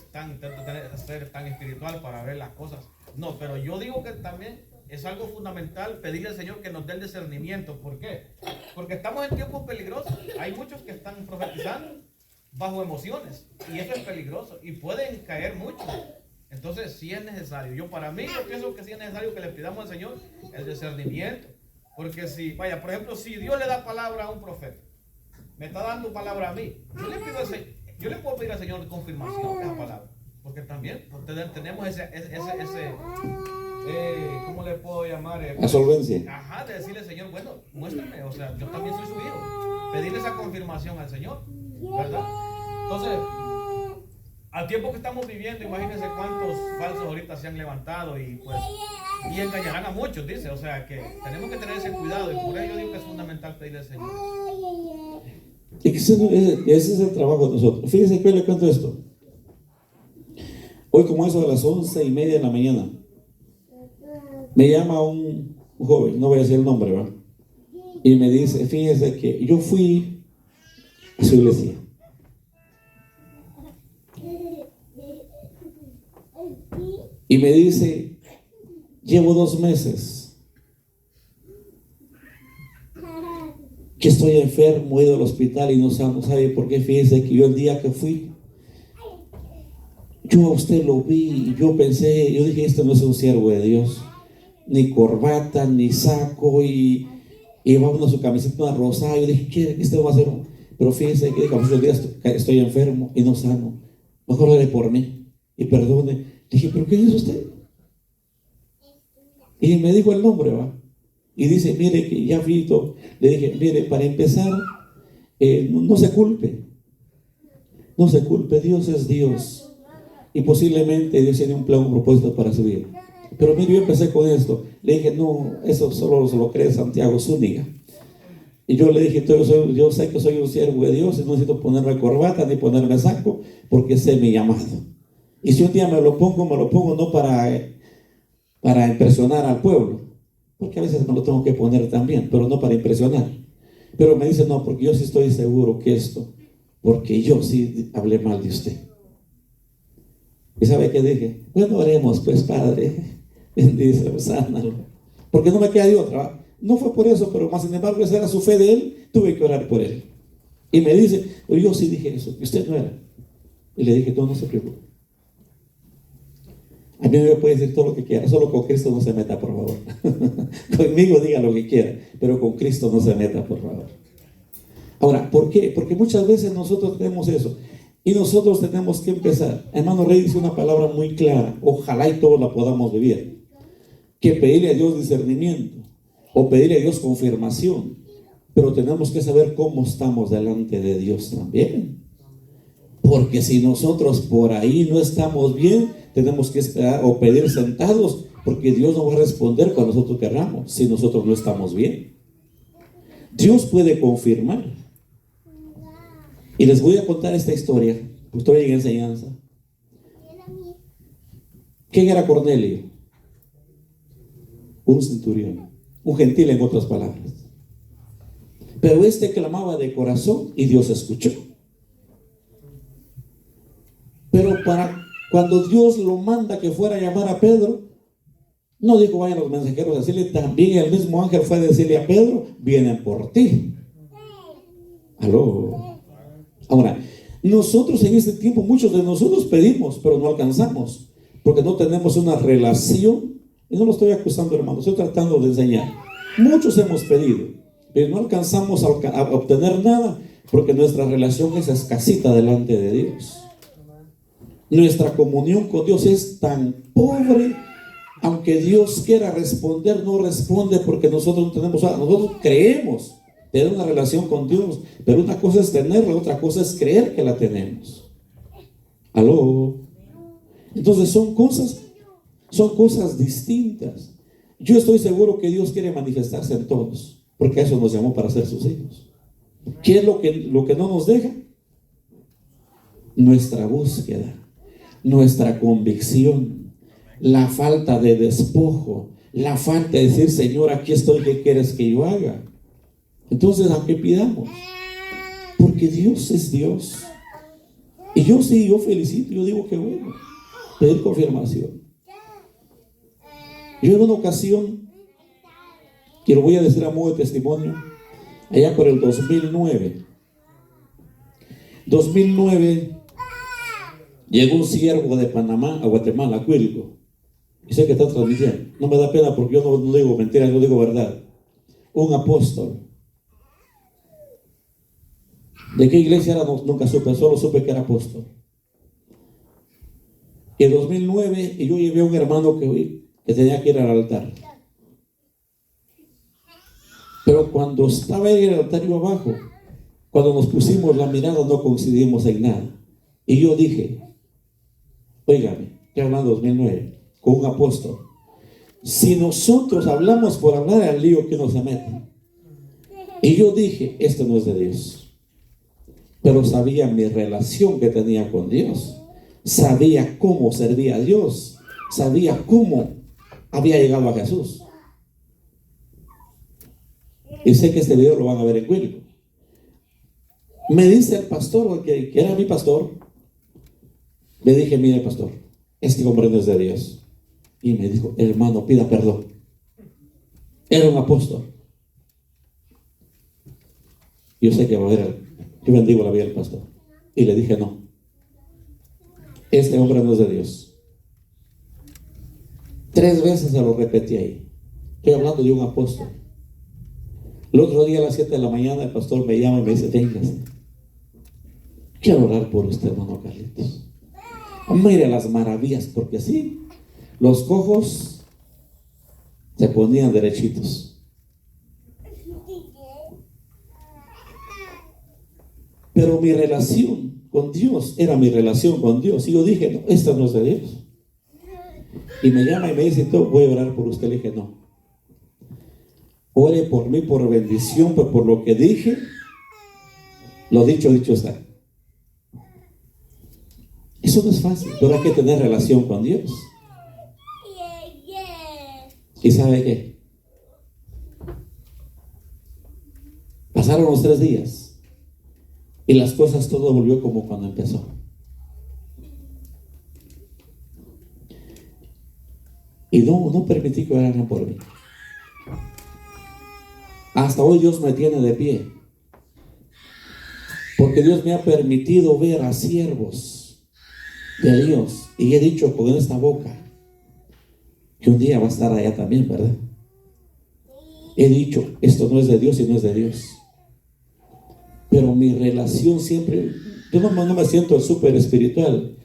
ser tan espiritual para ver las cosas. No, pero yo digo que también es algo fundamental pedirle al Señor que nos dé el discernimiento. ¿Por qué? Porque estamos en tiempos peligrosos. Hay muchos que están profetizando bajo emociones y eso es peligroso y pueden caer mucho. Entonces sí es necesario. Yo pienso que sí es necesario que le pidamos al Señor el discernimiento. Porque si, por ejemplo, si Dios le da palabra a un profeta, me está dando palabra a mí, yo le puedo pedir al Señor confirmación de esa palabra, porque también tenemos ese ¿cómo le puedo llamar? La solvencia. De decirle, Señor, bueno, muéstrame, o sea, yo también soy su hijo, pedirle esa confirmación al Señor, ¿verdad? Entonces, al tiempo que estamos viviendo, imagínense cuántos falsos ahorita se han levantado y engañarán a muchos, dice. O sea que tenemos que tener ese cuidado y por ello digo que es fundamental pedirle al Señor. Y que ese es el trabajo de nosotros. Fíjense que le cuento esto. Hoy, como eso de las 11:30 de la mañana, me llama un joven, no voy a decir el nombre, ¿verdad? Y me dice, fíjense que yo fui a su iglesia. Y me dice, llevo 2 meses que estoy enfermo, he ido al hospital y no sabe por qué. Fíjense que yo el día que fui, yo a usted lo vi y yo dije, este no es un siervo de Dios, ni corbata, ni saco, y llevaba su camiseta, una rosada. Yo dije, ¿qué este va a hacer? Pero fíjense que el día estoy enfermo y no sano, mejor ore por mí y perdone. Dije, ¿pero qué dice usted? Y me dijo el nombre, ¿va? Y dice, mire que ya Vito, le dije, mire, para empezar, no se culpe. No se culpe, Dios es Dios. Y posiblemente Dios tiene un plan, un propósito para su vida. Pero mire, yo empecé con esto. Le dije, no, eso solo se lo cree Santiago Zúñiga. Y yo le dije, yo sé que soy un siervo de Dios y no necesito ponerme corbata ni ponerme saco porque sé mi llamado. Y si un día me lo pongo no para impresionar al pueblo, porque a veces me lo tengo que poner también, pero no para impresionar. Pero me dice, no, porque yo sí estoy seguro que esto, porque yo sí hablé mal de usted. ¿Y sabe qué dije? Bueno, oremos pues, Padre, bendice, sánalo, porque no me queda de otra, ¿va? No fue por eso, pero más sin embargo esa era su fe de él, tuve que orar por él. Y me dice, yo sí dije eso, que usted no era. Y le dije, no se preocupe. A mí me puede decir todo lo que quiera, solo con Cristo no se meta, por favor. Conmigo diga lo que quiera, pero con Cristo no se meta, por favor. Ahora, ¿por qué? Porque muchas veces nosotros tenemos eso. Y nosotros tenemos que empezar. Hermano Rey dice una palabra muy clara, ojalá y todos la podamos vivir. Que pedirle a Dios discernimiento o pedirle a Dios confirmación, pero tenemos que saber cómo estamos delante de Dios también, porque si nosotros por ahí no estamos bien, tenemos que esperar o pedir sentados, porque Dios no va a responder cuando nosotros querramos, si nosotros no estamos bien. Dios puede confirmar. Y les voy a contar esta historia, estoy en enseñanza. ¿Quién era Cornelio? Un centurión, un gentil en otras palabras. Pero este clamaba de corazón y Dios escuchó. Pero cuando Dios lo manda que fuera a llamar a Pedro, no dijo vayan los mensajeros a decirle, también el mismo ángel fue a decirle a Pedro, vienen por ti. Aló. Ahora, nosotros en este tiempo, muchos de nosotros pedimos, pero no alcanzamos, porque no tenemos una relación. Y no lo estoy acusando, hermano, estoy tratando de enseñar. Muchos hemos pedido, pero no alcanzamos a obtener nada, porque nuestra relación es escasita delante de Dios. Nuestra comunión con Dios es tan pobre, aunque Dios quiera responder, no responde porque nosotros no tenemos, nosotros creemos tener una relación con Dios, pero una cosa es tenerla, otra cosa es creer que la tenemos. Aló. Entonces son cosas distintas. Yo estoy seguro que Dios quiere manifestarse en todos, porque a eso nos llamó para ser sus hijos. ¿Qué es lo que no nos deja? Nuestra búsqueda, nuestra convicción, la falta de despojo, la falta de decir, Señor, aquí estoy, ¿qué quieres que yo haga? Entonces, aunque pidamos, porque Dios es Dios. Y yo felicito, yo digo que bueno, pedir confirmación. Yo en una ocasión, y lo voy a decir a modo de testimonio, allá por el 2009, llegó un siervo de Panamá a Guatemala, a Cuilco, y sé que está transmitiendo, no me da pena porque yo no digo mentiras, yo digo verdad. Un apóstol. ¿De qué iglesia era? Nunca supe, solo supe que era apóstol. Y en 2009, y yo llevé a un hermano que tenía que ir al altar. Pero cuando estaba en el altar yo abajo, cuando nos pusimos la mirada no coincidimos en nada. Y yo dije, óigame, estoy hablando de 2009, con un apóstol. Si nosotros hablamos por hablar, al lío que nos se mete. Y yo dije, esto no es de Dios. Pero sabía mi relación que tenía con Dios. Sabía cómo servía a Dios. Sabía cómo había llegado a Jesús. Y sé que este video lo van a ver en Cuilco. Me dice el pastor, que era mi pastor, le dije, mire pastor, este hombre no es de Dios. Y me dijo, hermano, pida perdón. Era un apóstol. Yo sé que va a haber, yo bendigo la vida del pastor. Y le dije, no, este hombre no es de Dios. 3 veces se lo repetí ahí. Estoy hablando de un apóstol. El otro día a las 7 de la mañana el pastor me llama y me dice, véngase, quiero orar por usted, hermano Carlitos. Mire las maravillas, porque así los cojos se ponían derechitos, Pero mi relación con Dios era mi relación con Dios. Y yo dije, no, esta no es de Dios. Y me llama y me dice, voy a orar por usted. Le dije, no. Ore por mí, por bendición, pues por lo que dije. Lo dicho está. Eso no es fácil, pero hay que tener relación con Dios. ¿Y sabe qué? Pasaron los 3 días y las cosas, todo volvió como cuando empezó. Y no permití que oraran por mí. Hasta hoy Dios me tiene de pie, porque Dios me ha permitido ver a siervos de Dios, y he dicho con esta boca que un día va a estar allá también, ¿verdad? He dicho, esto no es de Dios y no es de Dios. Pero mi relación siempre, yo no me siento súper espiritual,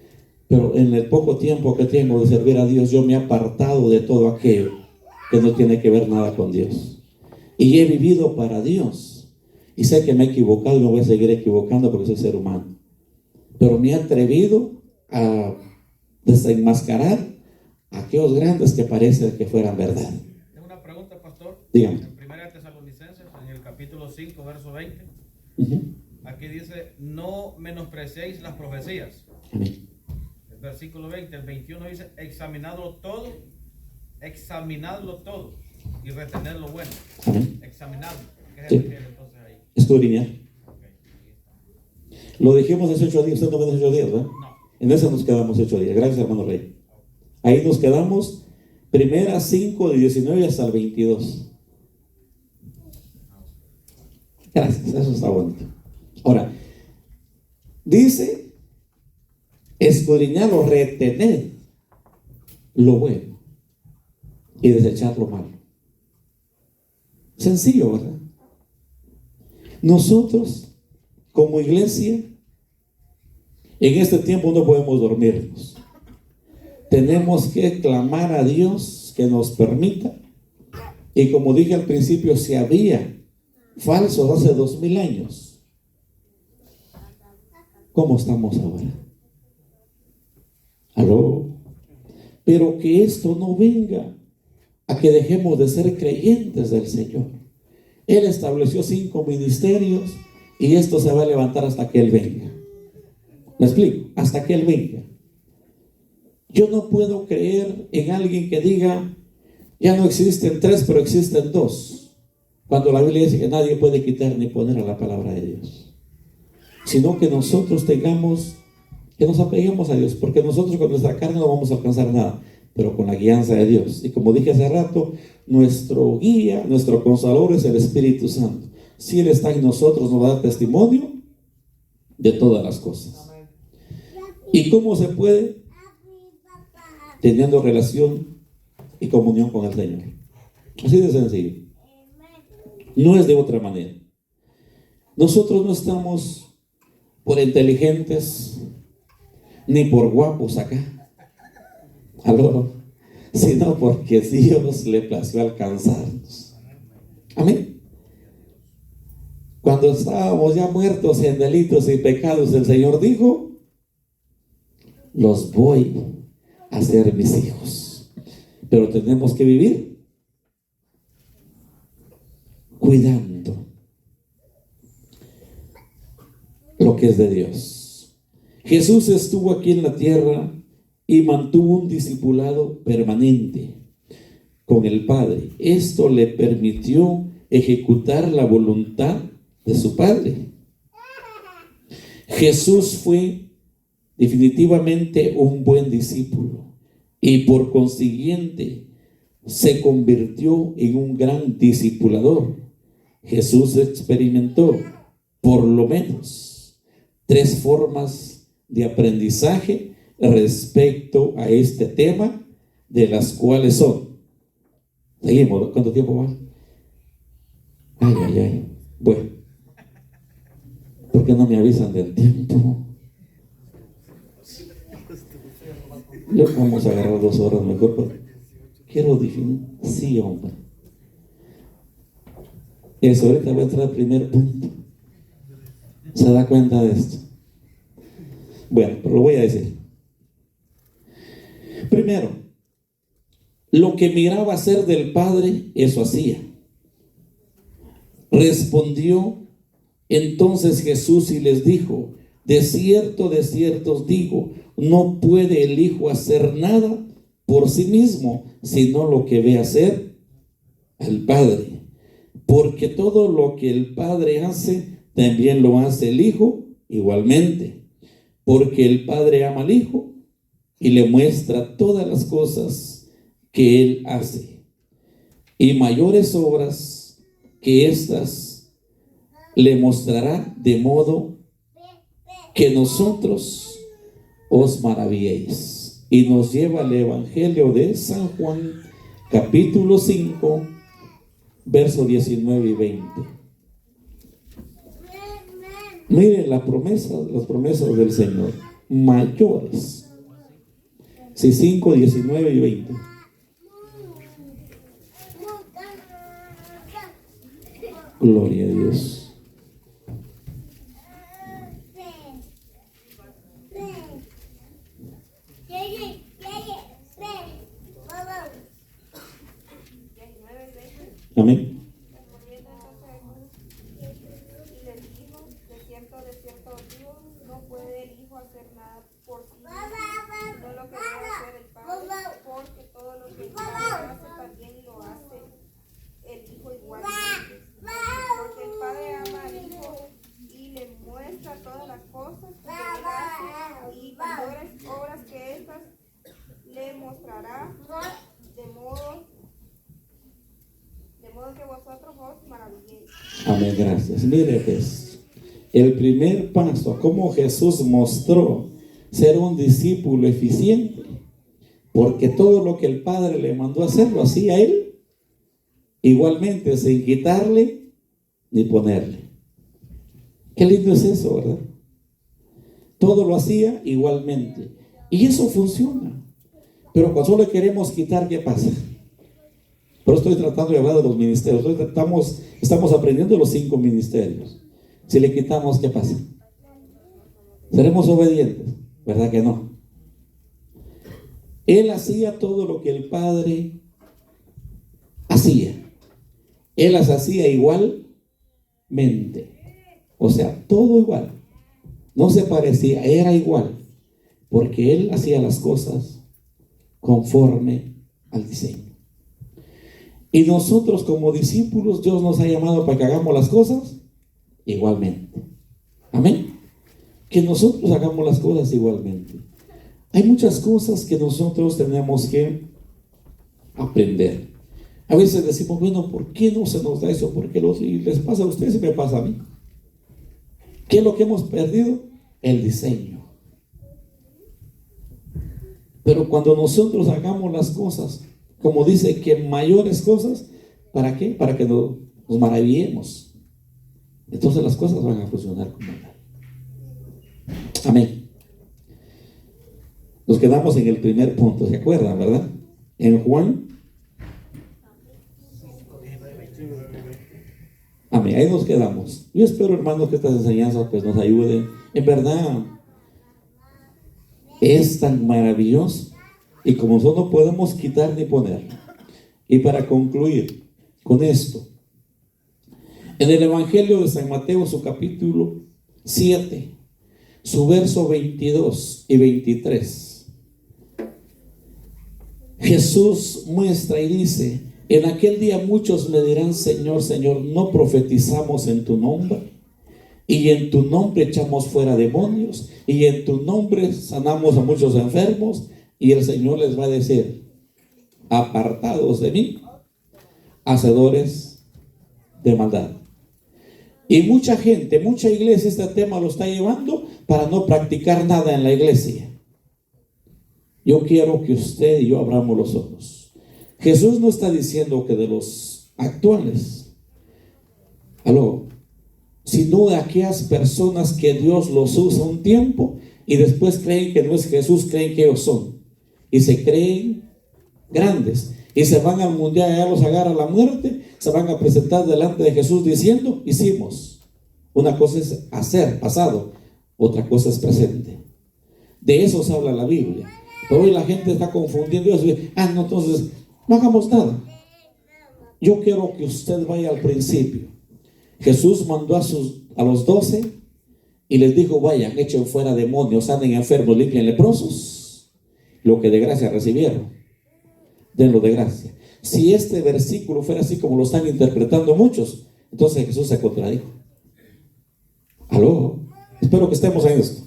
pero en el poco tiempo que tengo de servir a Dios, yo me he apartado de todo aquello que no tiene que ver nada con Dios. Y he vivido para Dios. Y sé que me he equivocado y me voy a seguir equivocando porque soy ser humano. Pero me he atrevido a desenmascarar a aquellos grandes que parecen que fueran verdad. Tengo una pregunta, pastor. Dígame. En 1 Tesalonicenses, en el capítulo 5, verso 20, aquí dice, no menospreciéis las profecías. Amén. El versículo 20, el 21 dice, examinadlo todo y retener lo bueno. Amén. Examinadlo. ¿Qué se Sí. refiere entonces ahí? Escudriñar. Okay, ahí está. Lo dijimos hace 8 días, usted no ve 8 días, ¿verdad? No. En eso nos quedamos 8 días. Gracias, hermano Rey. Ahí nos quedamos, 5 de 19 hasta el 22. Gracias, eso está bonito. Ahora, dice, escudriñar o retener lo bueno y desechar lo malo. Sencillo, ¿verdad? Nosotros, como iglesia, en este tiempo no podemos dormirnos. Tenemos que clamar a Dios que nos permita. Y como dije al principio, si había falsos hace 2000 años, ¿cómo estamos ahora? ¿Aló? Pero que esto no venga a que dejemos de ser creyentes del Señor. Él estableció 5 ministerios y esto se va a levantar hasta que Él venga. ¿Me explico? Hasta que Él venga. Yo no puedo creer en alguien que diga, ya no existen 3, pero existen 2. Cuando la Biblia dice que nadie puede quitar ni poner a la palabra de Dios. Sino que nosotros tengamos, que nos apeguemos a Dios, porque nosotros con nuestra carne no vamos a alcanzar nada, pero con la guianza de Dios. Y como dije hace rato, nuestro guía, nuestro consolador es el Espíritu Santo. Si Él está en nosotros, nos va a dar testimonio de todas las cosas. ¿Y cómo se puede? Teniendo relación y comunión con el Señor. Así de sencillo. No es de otra manera. Nosotros no estamos por inteligentes ni por guapos acá, aló, sino porque Dios le plació alcanzarnos. Amén. Cuando estábamos ya muertos en delitos y pecados, el Señor dijo, los voy a hacer mis hijos. Pero tenemos que vivir cuidando lo que es de Dios. Jesús estuvo aquí en la tierra y mantuvo un discipulado permanente con el Padre. Esto le permitió ejecutar la voluntad de su Padre. Jesús fue definitivamente un buen discípulo y por consiguiente se convirtió en un gran discipulador. Jesús experimentó por lo menos 3 formas de aprendizaje respecto a este tema, de las cuales son, seguimos, ¿cuánto tiempo va? Ay, bueno, ¿por qué no me avisan del tiempo? Yo vamos a agarrar 2 horas mejor, pero quiero definir, sí, hombre. Eso, ahorita voy a entrar al primer punto. ¿Se da cuenta de esto? Bueno, pero lo voy a decir. Primero, lo que miraba hacer del Padre, eso hacía. Respondió entonces Jesús y les dijo: de cierto os digo, no puede el Hijo hacer nada por sí mismo, sino lo que ve hacer al Padre. Porque todo lo que el Padre hace, también lo hace el Hijo igualmente. Porque el Padre ama al Hijo y le muestra todas las cosas que Él hace. Y mayores obras que estas le mostrará, de modo que nosotros os maravilléis. Y nos lleva al Evangelio de San Juan, capítulo 5, versos 19 y 20. Miren las promesas del Señor, mayores. Sí, 5, 19 y 20. Gloria a Dios. Amén. Respondiendo entonces Jesús y les dijo: de cierto os digo, no puede el Hijo hacer nada por sí mismo, sino lo que debe hacer el Padre, porque todo lo que el Padre hace, también lo hace el Hijo igualmente. Porque el Padre ama al Hijo y le muestra todas las cosas que Él hace, y mayores obras que estas le mostrará, de modo que vosotros os maravilléis. Amén, gracias. Mire, pues, el primer paso, cómo Jesús mostró ser un discípulo eficiente, porque todo lo que el Padre le mandó a hacer, lo hacía Él igualmente, sin quitarle ni ponerle. Qué lindo es eso, ¿verdad? Todo lo hacía igualmente. Y eso funciona. Pero cuando solo queremos quitar, ¿qué pasa? Pero estoy tratando de hablar de los ministerios. Estamos aprendiendo los 5 ministerios. Si le quitamos, ¿qué pasa? ¿Seremos obedientes? ¿Verdad que no? Él hacía todo lo que el Padre hacía. Él las hacía igualmente. O sea, todo igual. No se parecía, era igual. Porque Él hacía las cosas conforme al diseño. Y nosotros como discípulos, Dios nos ha llamado para que hagamos las cosas igualmente. Amén. Que nosotros hagamos las cosas igualmente. Hay muchas cosas que nosotros tenemos que aprender. A veces decimos, bueno, ¿por qué no se nos da eso? ¿Por qué les pasa a ustedes y me pasa a mí? ¿Qué es lo que hemos perdido? El diseño. Pero cuando nosotros hagamos las cosas, como dice, que mayores cosas, ¿para qué? Para que nos maravillemos. Entonces las cosas van a funcionar como tal. Amén. Nos quedamos en el primer punto, ¿se acuerdan, verdad? En Juan. Amén, ahí nos quedamos. Yo espero, hermanos, que estas enseñanzas pues nos ayuden. En verdad, es tan maravilloso. Y como nosotros no podemos quitar ni poner. Y para concluir con esto, en el Evangelio de San Mateo, su capítulo 7, su verso 22 y 23, Jesús muestra y dice: en aquel día muchos me dirán, Señor, Señor, ¿no profetizamos en tu nombre? Y en tu nombre echamos fuera demonios, y en tu nombre sanamos a muchos enfermos. Y el Señor les va a decir: apartados de mí, hacedores de maldad. Y mucha gente, mucha iglesia, este tema lo está llevando para no practicar nada en la iglesia. Yo quiero que usted y yo abramos los ojos. Jesús no está diciendo que de los actuales, sino de aquellas personas que Dios los usa un tiempo y después creen que no es Jesús, creen que ellos son. Y se creen grandes y se van al mundial, allá los agarra la muerte, se van a presentar delante de Jesús diciendo: hicimos Una cosa es hacer, pasado, otra cosa es presente. De eso se habla la Biblia. Pero hoy la gente está confundiendo eso. No, entonces no hagamos nada. Yo quiero que usted vaya al principio. Jesús mandó a los 12 y les dijo: vayan, echen fuera demonios, sanen enfermos, limpien leprosos. Lo que de gracia recibieron, denlo de gracia. Si este versículo fuera así como lo están interpretando muchos, entonces Jesús se contradijo. ¿Aló? Espero que estemos en esto.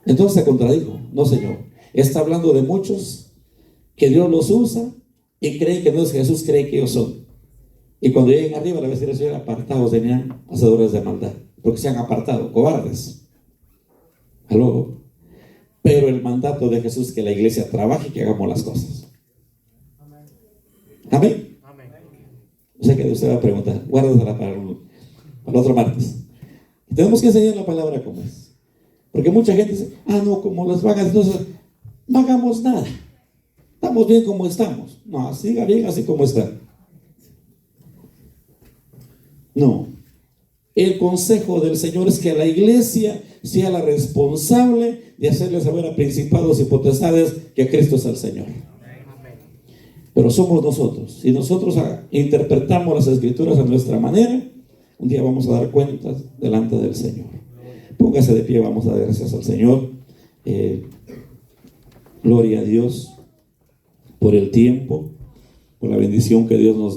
Entonces se contradijo. No, Señor. Está hablando de muchos que Dios los usa y creen que no es Jesús, creen que ellos son. Y cuando lleguen arriba le va a decir al Señor: apartados de mí, hacedores de maldad, porque se han apartado, cobardes. ¿Aló? Pero el mandato de Jesús es que la iglesia trabaje y que hagamos las cosas. Amén. O sea que usted va a preguntar, guárdasela para el otro martes. Tenemos que enseñar la palabra como es. Porque mucha gente dice: no, como las vagas, entonces no hagamos nada. Estamos bien como estamos. No, siga bien así como está. No. El consejo del Señor es que la iglesia sea la responsable de hacerle saber a principados y potestades que Cristo es el Señor. Pero somos nosotros. Si nosotros interpretamos las Escrituras a nuestra manera, un día vamos a dar cuentas delante del Señor. Póngase de pie, vamos a dar gracias al Señor. Gloria a Dios por el tiempo, por la bendición que Dios nos da.